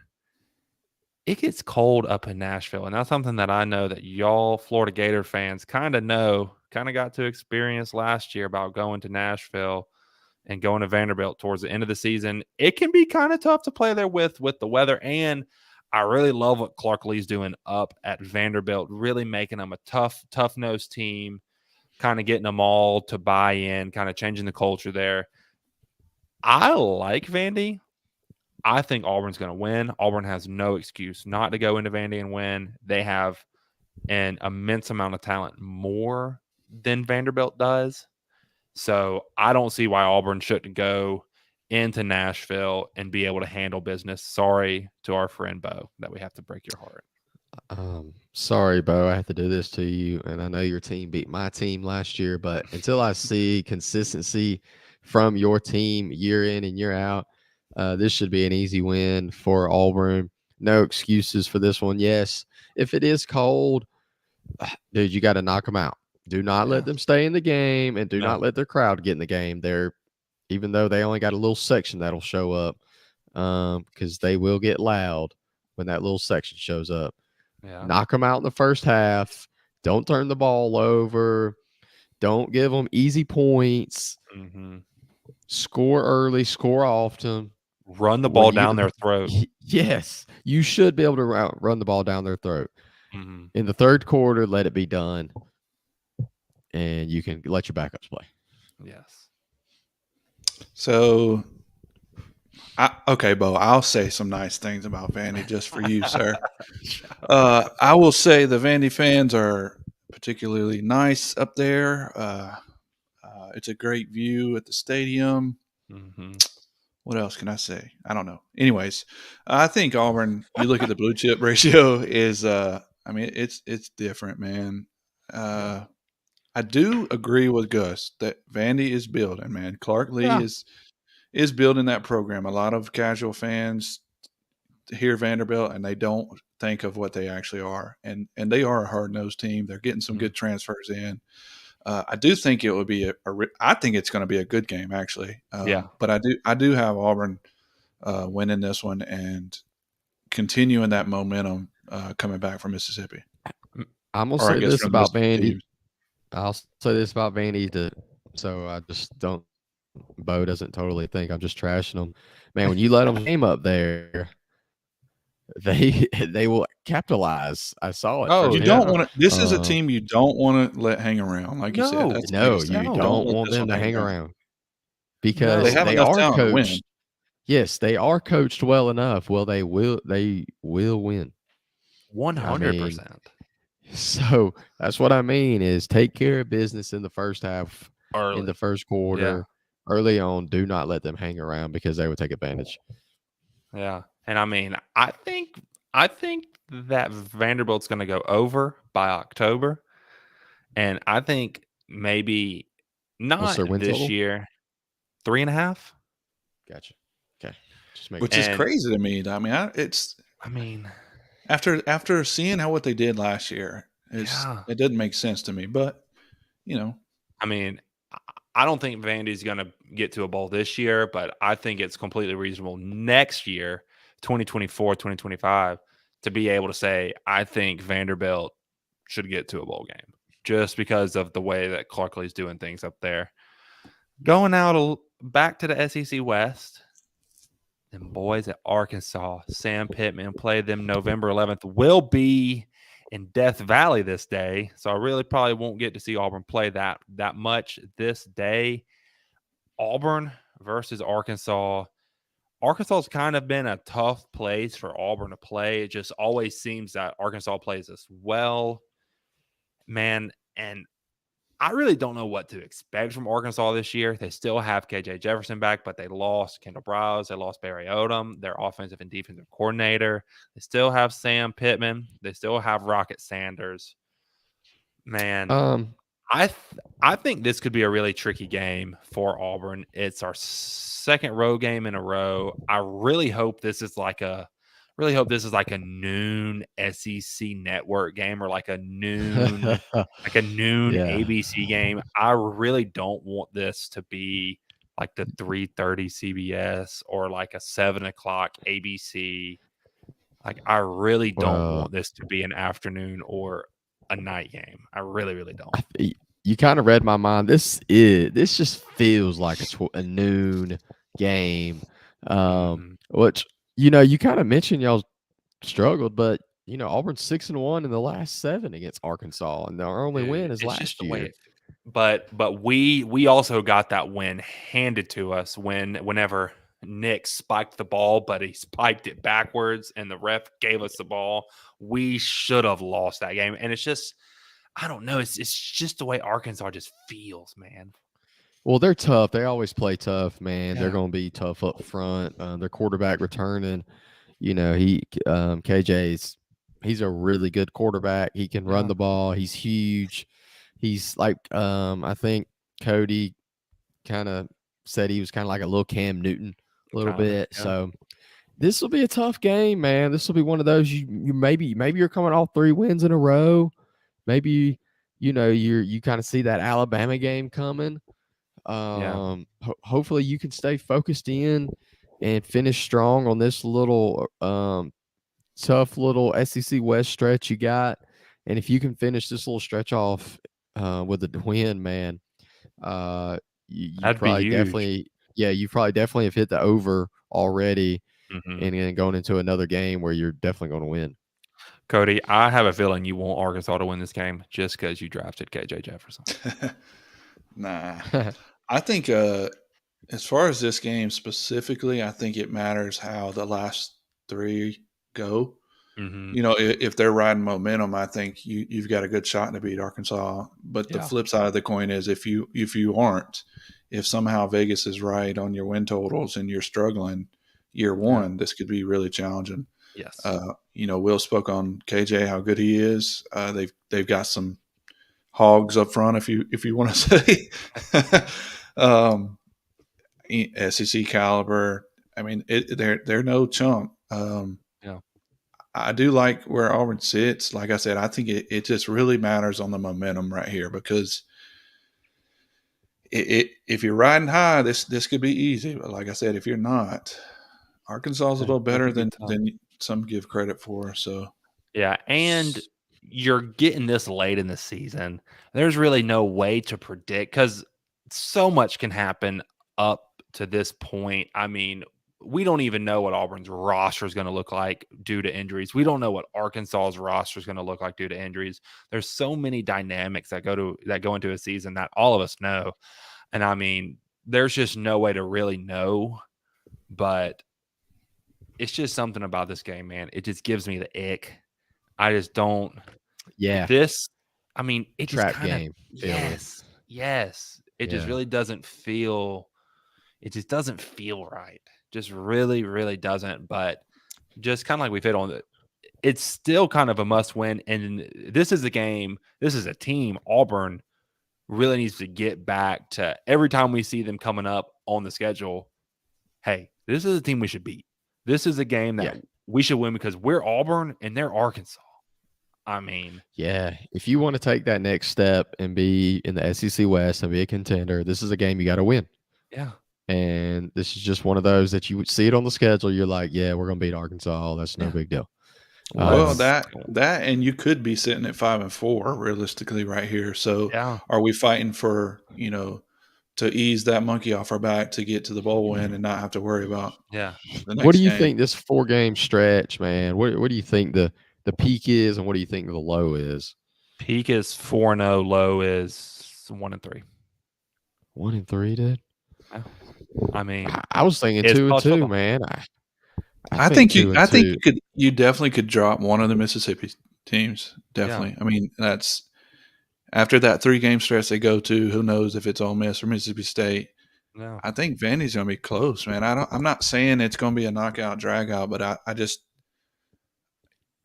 it gets cold up in Nashville. And that's something that I know that y'all Florida Gator fans kind of got to experience last year about going to Nashville and going to Vanderbilt towards the end of the season. It can be kind of tough to play there with the weather. And I really love what Clark Lee's doing up at Vanderbilt, really making them a tough-nosed team, kind of getting them all to buy in, kind of changing the culture there. I like Vandy. I think Auburn's going to win. Auburn has no excuse not to go into Vandy and win. They have an immense amount of talent, more than Vanderbilt does. So I don't see why Auburn shouldn't go into Nashville and be able to handle business. Sorry to our friend Bo that we have to break your heart. Sorry, Bo, I have to do this to you. And I know your team beat my team last year, but until I see consistency from your team year in and year out, this should be an easy win for Auburn. No excuses for this one. Yes, if it is cold, dude, you got to knock them out. Do not let them stay in the game, and do not let their crowd get in the game. Even though they only got a little section that'll show up, because they will get loud when that little section shows up. Yeah. Knock them out in the first half. Don't turn the ball over. Don't give them easy points. Mm-hmm. Score early, score often. Run the ball down their throat. Yes, you should be able to run the ball down their throat. Mm-hmm. In the third quarter, let it be done, and you can let your backups play. Yes. So, okay, Bo, I'll say some nice things about Vandy just for you, sir. I will say the Vandy fans are particularly nice up there. It's a great view at the stadium. Mm-hmm. What else can I say? I don't know. Anyways, I think Auburn, you look at the blue chip ratio is, it's different, man. I do agree with Gus that Vandy is building, man. Clark Lee is building that program. A lot of casual fans hear Vanderbilt and they don't think of what they actually are. And they are a hard-nosed team. They're getting some good transfers in. I do think it would be I think it's going to be a good game, actually. But I do have Auburn winning this one and continuing that momentum coming back from Mississippi. I'm going to say this about Vandy. I'll say this about Vandy, so I just don't. Bo doesn't totally think I'm just trashing them. Man, when you let them game up there, they will capitalize. I saw it. Oh, you don't want to. This is a team you don't want to let hang around, like you said. That's you don't want them to hang around because they have enough talent to win. Yes, they are coached well enough. Well, they will win 100%. So that's what I mean is take care of business in the first half, early. In the first quarter, early on. Do not let them hang around because they would take advantage. Yeah, and I mean, I think that Vanderbilt's going to go over by October, and I think maybe not this year. 3.5. Gotcha. Okay, which is crazy to me. I mean, after seeing what they did last year, it doesn't make sense to me. But I mean, I don't think Vandy's going to get to a bowl this year, but I think it's completely reasonable next year, 2024, 2025, to be able to say, I think Vanderbilt should get to a bowl game just because of the way that Clark Lee's doing things up there. Going out back to the SEC West, them boys at Arkansas, Sam Pittman played them November 11th, will be in Death Valley this day. So I really probably won't get to see Auburn play that much this day. Auburn versus Arkansas. Arkansas's kind of been a tough place for Auburn to play. It just always seems that Arkansas plays us well, man. And I really don't know what to expect from Arkansas this year. They still have KJ Jefferson back, but they lost Kendall Browse. They lost Barry Odom, their offensive and defensive coordinator. They still have Sam Pittman. They still have Rocket Sanders. Man, I think this could be a really tricky game for Auburn. It's our second road game in a row. I really hope this is like a noon SEC network game or like a noon Yeah. ABC game. I really don't want this to be like the 3:30 CBS or like a 7 o'clock ABC. Like I really don't Well, want this to be an afternoon or a night game. I really, really don't. you kind of read my mind. This just feels like a noon game. Which you kind of mentioned y'all struggled, but Auburn's 6-1 in the last 7 against Arkansas, and their only win is It's just last the way year. but we also got that win handed to us whenever Nick spiked the ball, but he spiked it backwards and the ref gave us the ball. We should have lost that game. And it's just, I don't know. It's just the way Arkansas just feels, man. Well, they're tough. They always play tough, man. They're Yeah. going to be tough up front. Their quarterback returning, he's a really good quarterback. He can run the ball. He's huge. He's like, I think Cody kind of said he was kind of like a little Cam Newton a little bit. Yeah. So this will be a tough game, man. This will be one of those you maybe you're coming off 3 wins in a row. Maybe you kind of see that Alabama game coming. Hopefully you can stay focused in and finish strong on this little tough little SEC West stretch you got. And if you can finish this little stretch off with a win, man, you That'd be probably huge. you probably definitely have hit the over already, Mhm. and then going into another game where you're definitely going to win. Cody, I have a feeling you want Arkansas to win this game just because you drafted KJ Jefferson. Nah. I think as far as this game specifically, I think it matters how the last 3 go. Mhm. If they're riding momentum, I think you've got a good shot to beat Arkansas. But the flip side of the coin is if you aren't, if somehow Vegas is right on your win totals and you're struggling year one, this could be really challenging. Yes. Will spoke on KJ, how good he is. They've got some hogs up front, if you want to say. SEC caliber. I mean, they're no chump. I do like where Auburn sits. Like I said, I think it just really matters on the momentum right here, because if you're riding high, this could be easy. But like I said, if you're not, Arkansas is a little better than some give credit for. So yeah, and you're getting this late in the season. There's really no way to predict because so much can happen up to this point. I mean, we don't even know what Auburn's roster is going to look like due to injuries. We don't know what Arkansas's roster is going to look like due to injuries. There's so many dynamics that go into a season that all of us know. And I mean, there's just no way to really know, but it's just something about this game, man. It just gives me the ick. I just don't. Yeah. I mean, it Trap just kind of game. yes. It just really doesn't feel. It just doesn't feel right. Just really, really doesn't. But just kind of like we've hit on it, it's still kind of a must win. And this is a game. This is a team. Auburn really needs to get back to every time we see them coming up on the schedule. Hey, this is a team we should beat. This is a game that we should win because we're Auburn and they're Arkansas. I mean, yeah, if you want to take that next step and be in the SEC West and be a contender, this is a game you got to win. Yeah. And this is just one of those that you would see it on the schedule. You're like, yeah, we're going to beat Arkansas. That's no big deal. Well, that and you could be sitting at 5-4 realistically right here. So are we fighting for, to ease that monkey off our back to get to the bowl win and not have to worry about the next What do you game? think this 4-game stretch, man? What do you think the peak is, and what do you think the low is? Peak is 4-0, low is 1-3. 1-3, dude. Yeah. I mean, I was thinking it's 2 and college 2, football. man. I think think 2 and 2. you definitely could drop one of the Mississippi teams. Yeah. Definitely. I mean, that's after that 3-game stretch they go to. Who knows if it's Ole Miss or Mississippi State? No. I think Vandy's gonna be close, man. I'm not saying it's gonna be a knockout dragout, but I just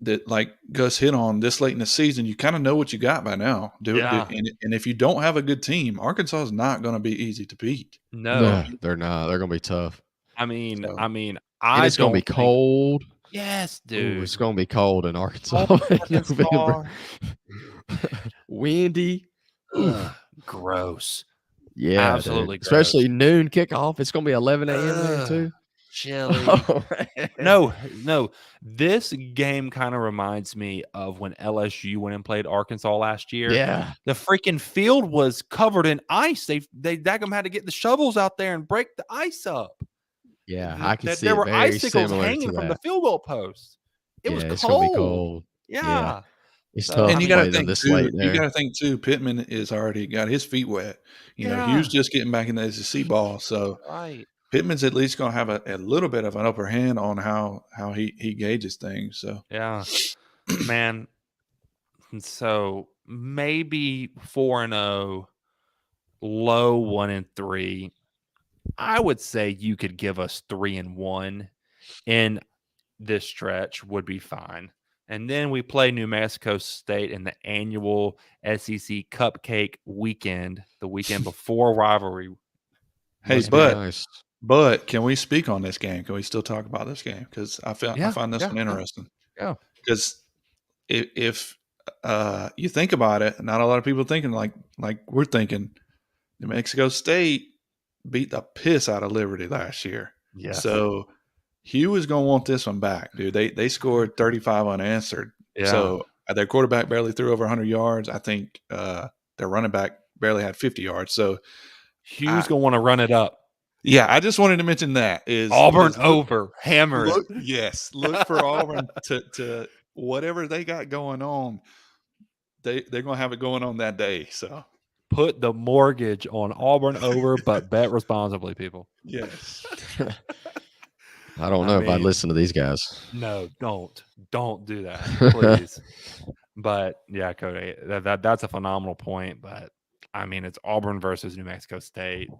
that like Gus hit on this late in the season, you kind of know what you got by now. Yeah. And if you don't have a good team, Arkansas is not going to be easy to beat. No. They're not. They're gonna be tough. I mean, So, And I it's gonna be don't think. cold. Yes, Ooh, dude. it's gonna be cold in Arkansas Cold in Arkansas. November. Windy. Ugh, gross. Yeah, Absolutely dude. Especially gross. noon kickoff. It's gonna be 11 a.m. there Ugh, too. chilly. Oh, man. No. This game kind of reminds me of when LSU went and played Arkansas last year. Yeah. The freaking field was covered in ice. They daggum had to get the shovels out there and break the ice up. Yeah, I can see There it were very icicles similar hanging to from the that. field goal post. It was It's gonna be cold. cold. Yeah. It's So, tough and to you got play to them think this too. late You got there. to think too. Pittman is already got his feet wet. You know, Yeah. Hughes just getting back in the SEC ball, so Right. Pittman's at least going to have a little bit of an upper hand on how he gauges things. So Yeah. Man. And so maybe 4-0, low 1-3. I would say you could give us 3-1 in this stretch would be fine. And then we play New Mexico State in the annual SEC Cupcake weekend, the weekend before rivalry. hey, Must be nice. but can we speak on this game? Can we still talk about this game? Because I find this one interesting. Yeah. Because if you think about it, not a lot of people thinking like we're thinking. New Mexico State beat the piss out of Liberty last year. Yes. So Hugh is going to want this one back, dude. They scored 35 unanswered. Yeah. So their quarterback barely threw over 100 yards. I think their running back barely had 50 yards. So Hugh's going to want to run it up. Yeah, I just wanted to mention that is Auburn is over, hammered. Look for Auburn to whatever they got going on. They're going to have it going on that day. So put the mortgage on Auburn over, but bet responsibly, people. Yes. I don't know if I'd listen to these guys. No, don't do that, please. But yeah, Cody, that's a phenomenal point. But I mean, it's Auburn versus New Mexico State.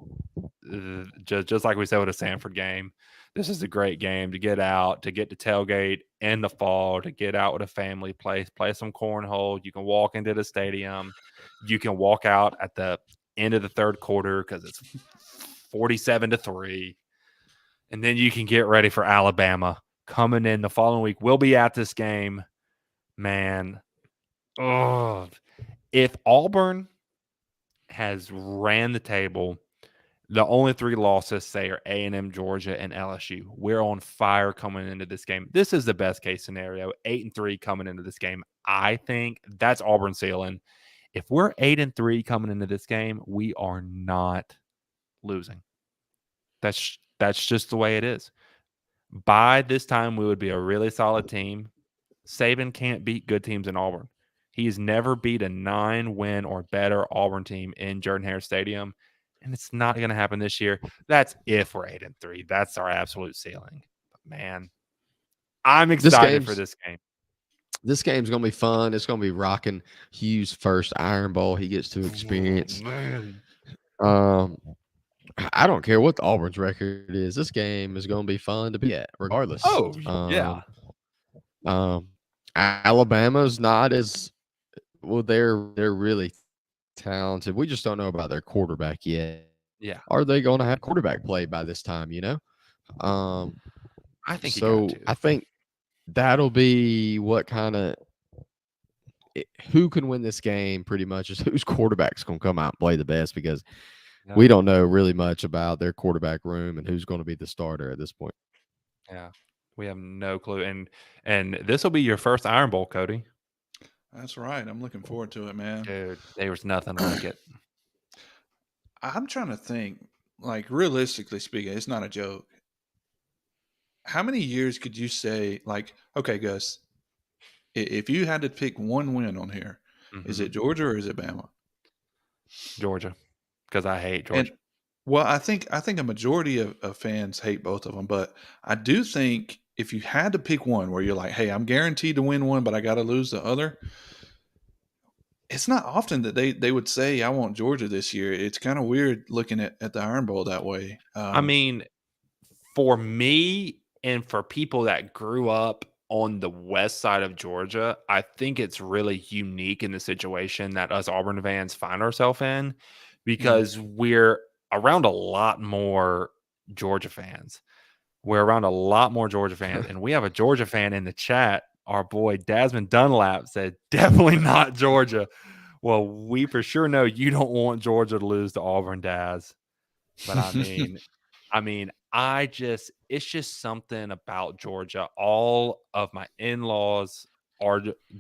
Just like we said with a Sanford game, this is a great game to get out, to get to tailgate in the fall, to get out with a family, play some cornhole. You can walk into the stadium. You can walk out at the end of the third quarter because it's 47-3. And then you can get ready for Alabama coming in the following week. We'll be at this game, man. Oh, if Auburn has ran the table, the only 3 losses, say, are A&M, Georgia, and LSU. We're on fire coming into this game. This is the best case scenario. 8-3 coming into this game. I think that's Auburn ceiling. If we're 8-3 coming into this game, we are not losing. That's just the way it is. By this time, we would be a really solid team. Saban can't beat good teams in Auburn. He's never beat a 9-win or better Auburn team in Jordan-Hare Stadium, and it's not going to happen this year. That's if we're 8-3. That's our absolute ceiling. But man, I'm excited for this game. This game's going to be fun. It's going to be rocking Hughes' first Iron Bowl he gets to experience. I don't care what the Auburn's record is. This game is going to be fun to be at, regardless. Oh, yeah. Alabama's not as well. They're really talented. We just don't know about their quarterback yet. Yeah. Are they going to have quarterback play by this time? I think so. I think that'll be what kind of who can win this game. Pretty much is whose quarterback's going to come out and play the best because. No. We don't know really much about their quarterback room and who's going to be the starter at this point. Yeah, we have no clue. And this will be your first Iron Bowl, Cody. That's right. I'm looking forward to it, man. Dude, there was nothing like it. I'm trying to think, like, realistically speaking, it's not a joke. How many years could you say, like, okay, Gus, if you had to pick one win on here, is it Georgia or is it Bama? Georgia. Because I hate Georgia. Well, I think a majority of fans hate both of them, but I do think if you had to pick one where you're like, "Hey, I'm guaranteed to win one, but I got to lose the other," it's not often that they would say, "I want Georgia this year." It's kind of weird looking at the Iron Bowl that way. I mean, for me and for people that grew up on the west side of Georgia, I think it's really unique in the situation that us Auburn fans find ourselves in because we're around a lot more Georgia fans. We're around a lot more Georgia fans, and we have a Georgia fan in the chat. Our boy Desmond Dunlap said, definitely not Georgia. Well, we for sure know you don't want Georgia to lose to Auburn, Daz. But it's just something about Georgia. All of my in-laws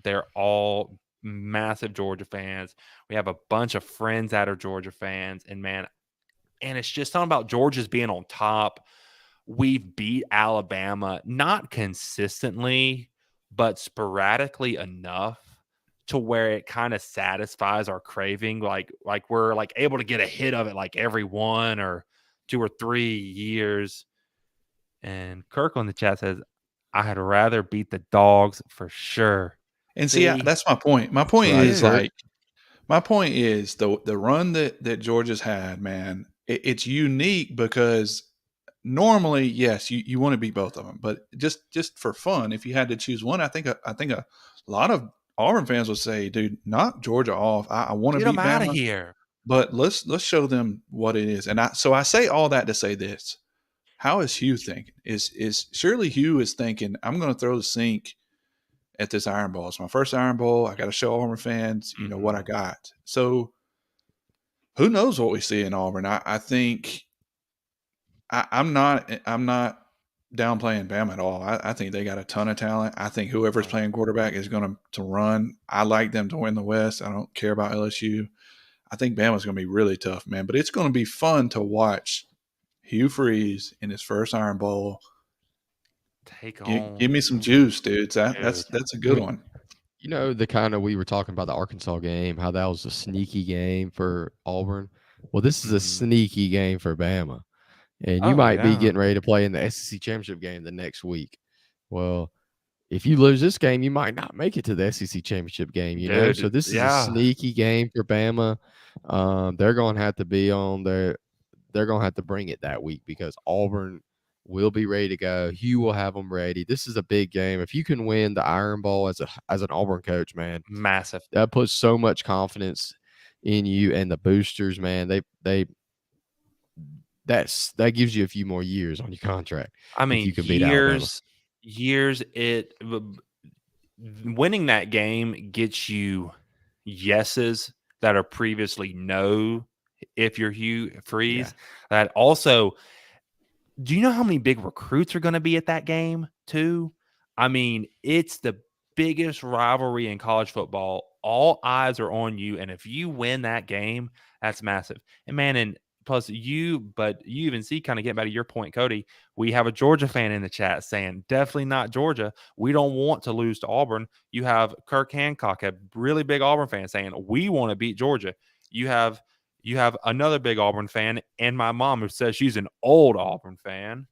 they're all massive Georgia fans. We have a bunch of friends that are Georgia fans, and man, and it's just something about Georgia's being on top. We've beat Alabama, not consistently, but sporadically enough to where it kind of satisfies our craving. Like we're like able to get a hit of it like every 1 or 2 or 3 years. And Kirk on the chat says, I had rather beat the dogs for sure. And see, that's my point. My point Right, is Kirk. my point is the run that Georgia's had, man. It's unique because normally, yes, you want to beat both of them, but just for fun, if you had to choose one, I think a lot of Auburn fans would say, "Dude, knock Georgia off. I want to Get beat them out of Bama, here." but let's show them what it is." And I say all that to say this: how is Hugh thinking? Is surely Hugh is thinking, "I'm going to throw the sink at this Iron Bowl. It's my first Iron Bowl. I got to show Auburn fans, what I got." So who knows what we see in Auburn? I think I'm not downplaying Bama at all. I think they got a ton of talent. I think whoever's playing quarterback is going to run. I like them to win the West. I don't care about LSU. I think Bama's going to be really tough, man. But it's going to be fun to watch Hugh Freeze in his first Iron Bowl. Give me some juice, dudes. That's a good one. You know, the kind of we were talking about the Arkansas game, how that was a sneaky game for Auburn. Well, this is a sneaky game for Bama. And you might be getting ready to play in the SEC championship game the next week. Well, if you lose this game, you might not make it to the SEC championship game, you know? So this is a sneaky game for Bama. They're going to have to be on their – they're going to have to bring it that week because Auburn will be ready to go. Hugh will have them ready. This is a big game. If you can win the Iron Bowl as an Auburn coach, man, massive. That puts so much confidence in you and the boosters, man. That gives you a few more years on your contract. I mean, if you can beat Alabama. years. Winning that game gets you yeses that are previously no. If you're Hugh Freeze, that also. Do you know how many big recruits are going to be at that game too? I mean, it's the biggest rivalry in college football. All eyes are on you, and if you win that game, that's massive. And man, and plus you even see, kind of getting back to your point, Cody, we have a Georgia fan in the chat saying definitely not Georgia. We don't want to lose to Auburn. You have Kirk Hancock, a really big Auburn fan, saying we want to beat Georgia. You have another big Auburn fan, and my mom, who says she's an old Auburn fan.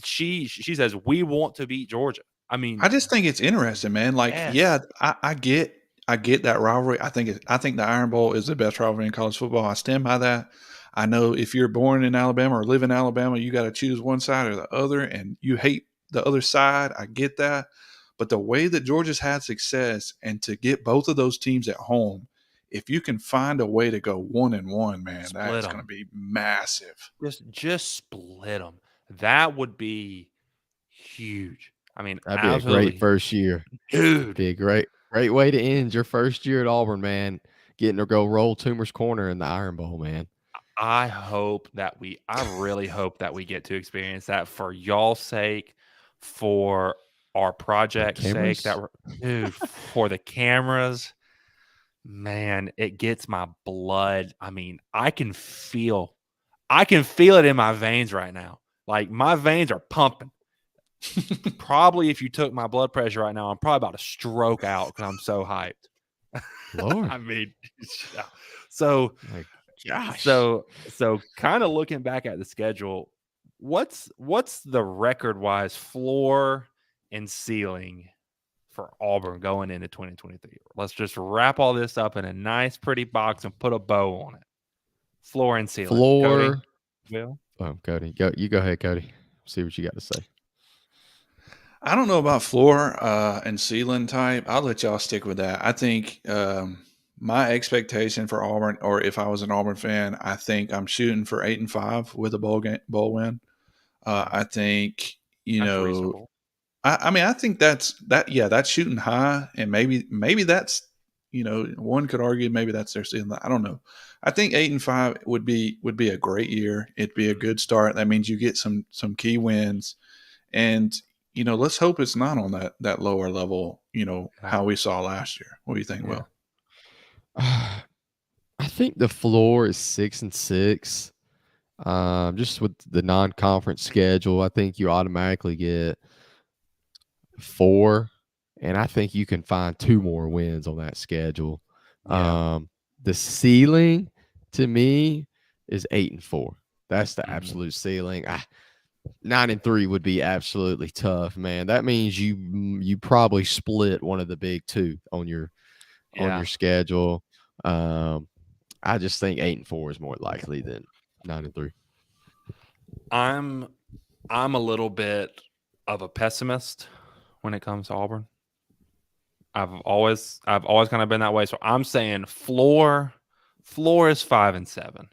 She says we want to beat Georgia. I mean, I just think it's interesting, man. Like, I get that rivalry. I think the Iron Bowl is the best rivalry in college football. I stand by that. I know if you're born in Alabama or live in Alabama, you got to choose one side or the other, and you hate the other side. I get that. But the way that Georgia's had success, and to get both of those teams at home, if you can find a way to go 1-1, man, that's going to be massive. Just split them. That would be huge. I mean, that'd be a great first year, dude. Be a great way to end your first year at Auburn, man. Getting to go roll Toomer's Corner in the Iron Bowl, man. I really hope that we get to experience that for y'all's sake, for our project's sake, for the cameras. Man, it gets my blood. I mean, I can feel it in my veins right now. Like, my veins are pumping. Probably if you took my blood pressure right now, I'm probably about to stroke out because I'm so hyped. Lord. I mean, so gosh. So kind of looking back at the schedule, what's the record-wise floor and ceiling for Auburn going into 2023? Let's just wrap all this up in a nice, pretty box and put a bow on it. Floor and ceiling. Cody, Floor. Will? Cody, you go ahead, Cody. See what you got to say. I don't know about floor and ceiling type. I'll let y'all stick with that. I think my expectation for Auburn, or if I was an Auburn fan, I think I'm shooting for 8-5 with a bowl win. I think That's reasonable. I mean, I think that's shooting high, and maybe that's one could argue maybe that's their ceiling. I don't know. I think 8-5 would be a great year. It'd be a good start. That means you get some key wins, and let's hope it's not on that lower level. How we saw last year. What do you think, Will? I think the floor is 6-6. Just with the non-conference schedule, I think you automatically get 4, and I think you can find 2 more wins on that schedule. Yeah. The ceiling to me is 8-4. That's the absolute ceiling. 9-3 would be absolutely tough, man. That means you probably split one of the big 2 on your schedule. I just think 8-4 is more likely than 9-3. I'm a little bit of a pessimist when it comes to Auburn. I've always kind of been that way. So I'm saying floor is 5-7.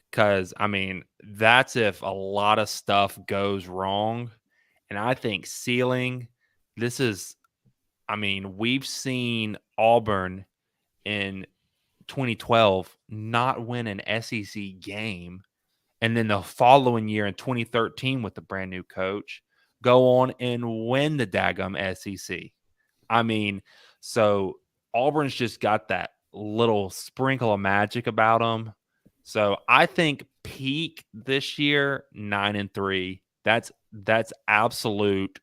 Because I mean, that's if a lot of stuff goes wrong. And I think ceiling, we've seen Auburn in 2012 not win an SEC game. And then the following year in 2013 with the brand new coach, go on and win the daggum SEC. I mean, so Auburn's just got that little sprinkle of magic about them. So I think peak this year, 9-3. That's absolute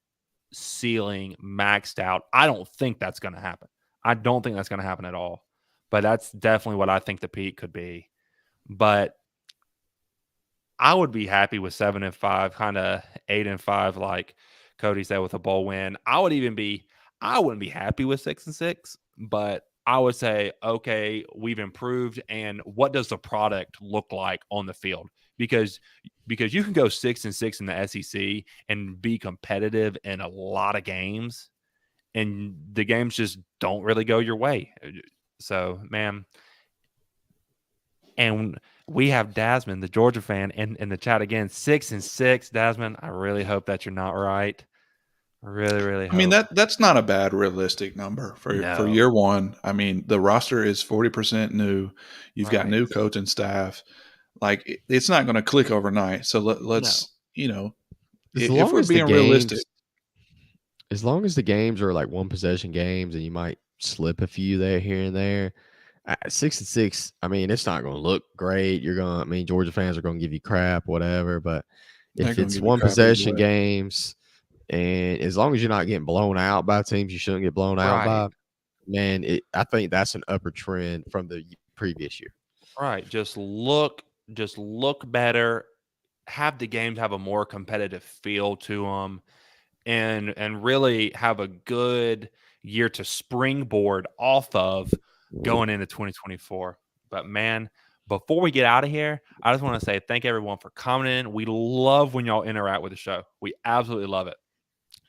ceiling maxed out. I don't think that's going to happen. I don't think that's going to happen at all. But that's definitely what I think the peak could be. But I would be happy with 7-5, kind of 8-5, like Cody said, with a bowl win. I wouldn't be happy with 6-6, but I would say, okay, we've improved. And what does the product look like on the field? Because you can go 6-6 in the SEC and be competitive in a lot of games, and the games just don't really go your way. So, man. And we have Dasmond, the Georgia fan, in the chat again. 6-6, Dasmond. I really hope that you're not right. Really, really hope. I mean, that's not a bad realistic number for year one. I mean, the roster is 40% new. You've got new coaching staff. Like, it's not going to click overnight. So let's if we're being realistic. As long as the games are like one possession games, and you might slip a few there here and there. 6-6, I mean, it's not going to look great. Georgia fans are going to give you crap, whatever. But if it's one possession games, and as long as you're not getting blown out by teams you shouldn't get blown out by, man, I think that's an upper trend from the previous year. Right. Just look better. Have the games have a more competitive feel to them, and really have a good year to springboard off of going into 2024. But man, before we get out of here, I just want to say thank everyone for coming in. We love when y'all interact with the show. We absolutely love it.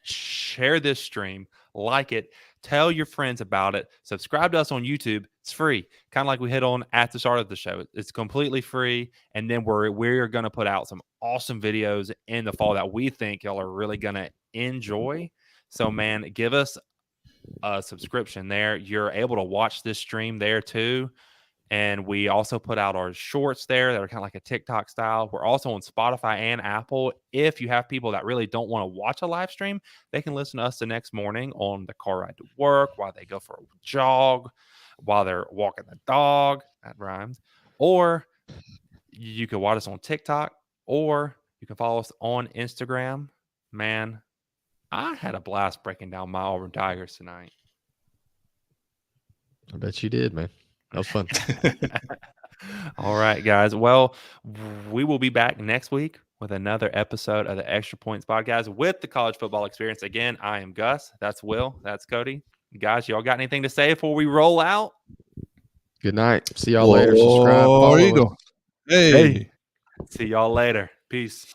Share this stream, like it, tell your friends about it, subscribe to us on YouTube. It's free, kind of like we hit on at the start of the show. It's completely free, and then we're going to put out some awesome videos in the fall that we think y'all are really going to enjoy. So man, give us a subscription there. You're able to watch this stream there too. And we also put out our shorts there that are kind of like a TikTok style. We're also on Spotify and Apple. If you have people that really don't want to watch a live stream, they can listen to us the next morning on the car ride to work, while they go for a jog, while they're walking the dog. That rhymes. Or you can watch us on TikTok, or you can follow us on Instagram. Man, I had a blast breaking down my Auburn Tigers tonight. I bet you did, man. That was fun. All right, guys. Well, we will be back next week with another episode of the Extra Points Podcast with the college football experience. Again, I am Gus. That's Will. That's Cody. Guys, y'all got anything to say before we roll out? Good night. See y'all later. Subscribe. War Follow. Eagle. Hey. See y'all later. Peace.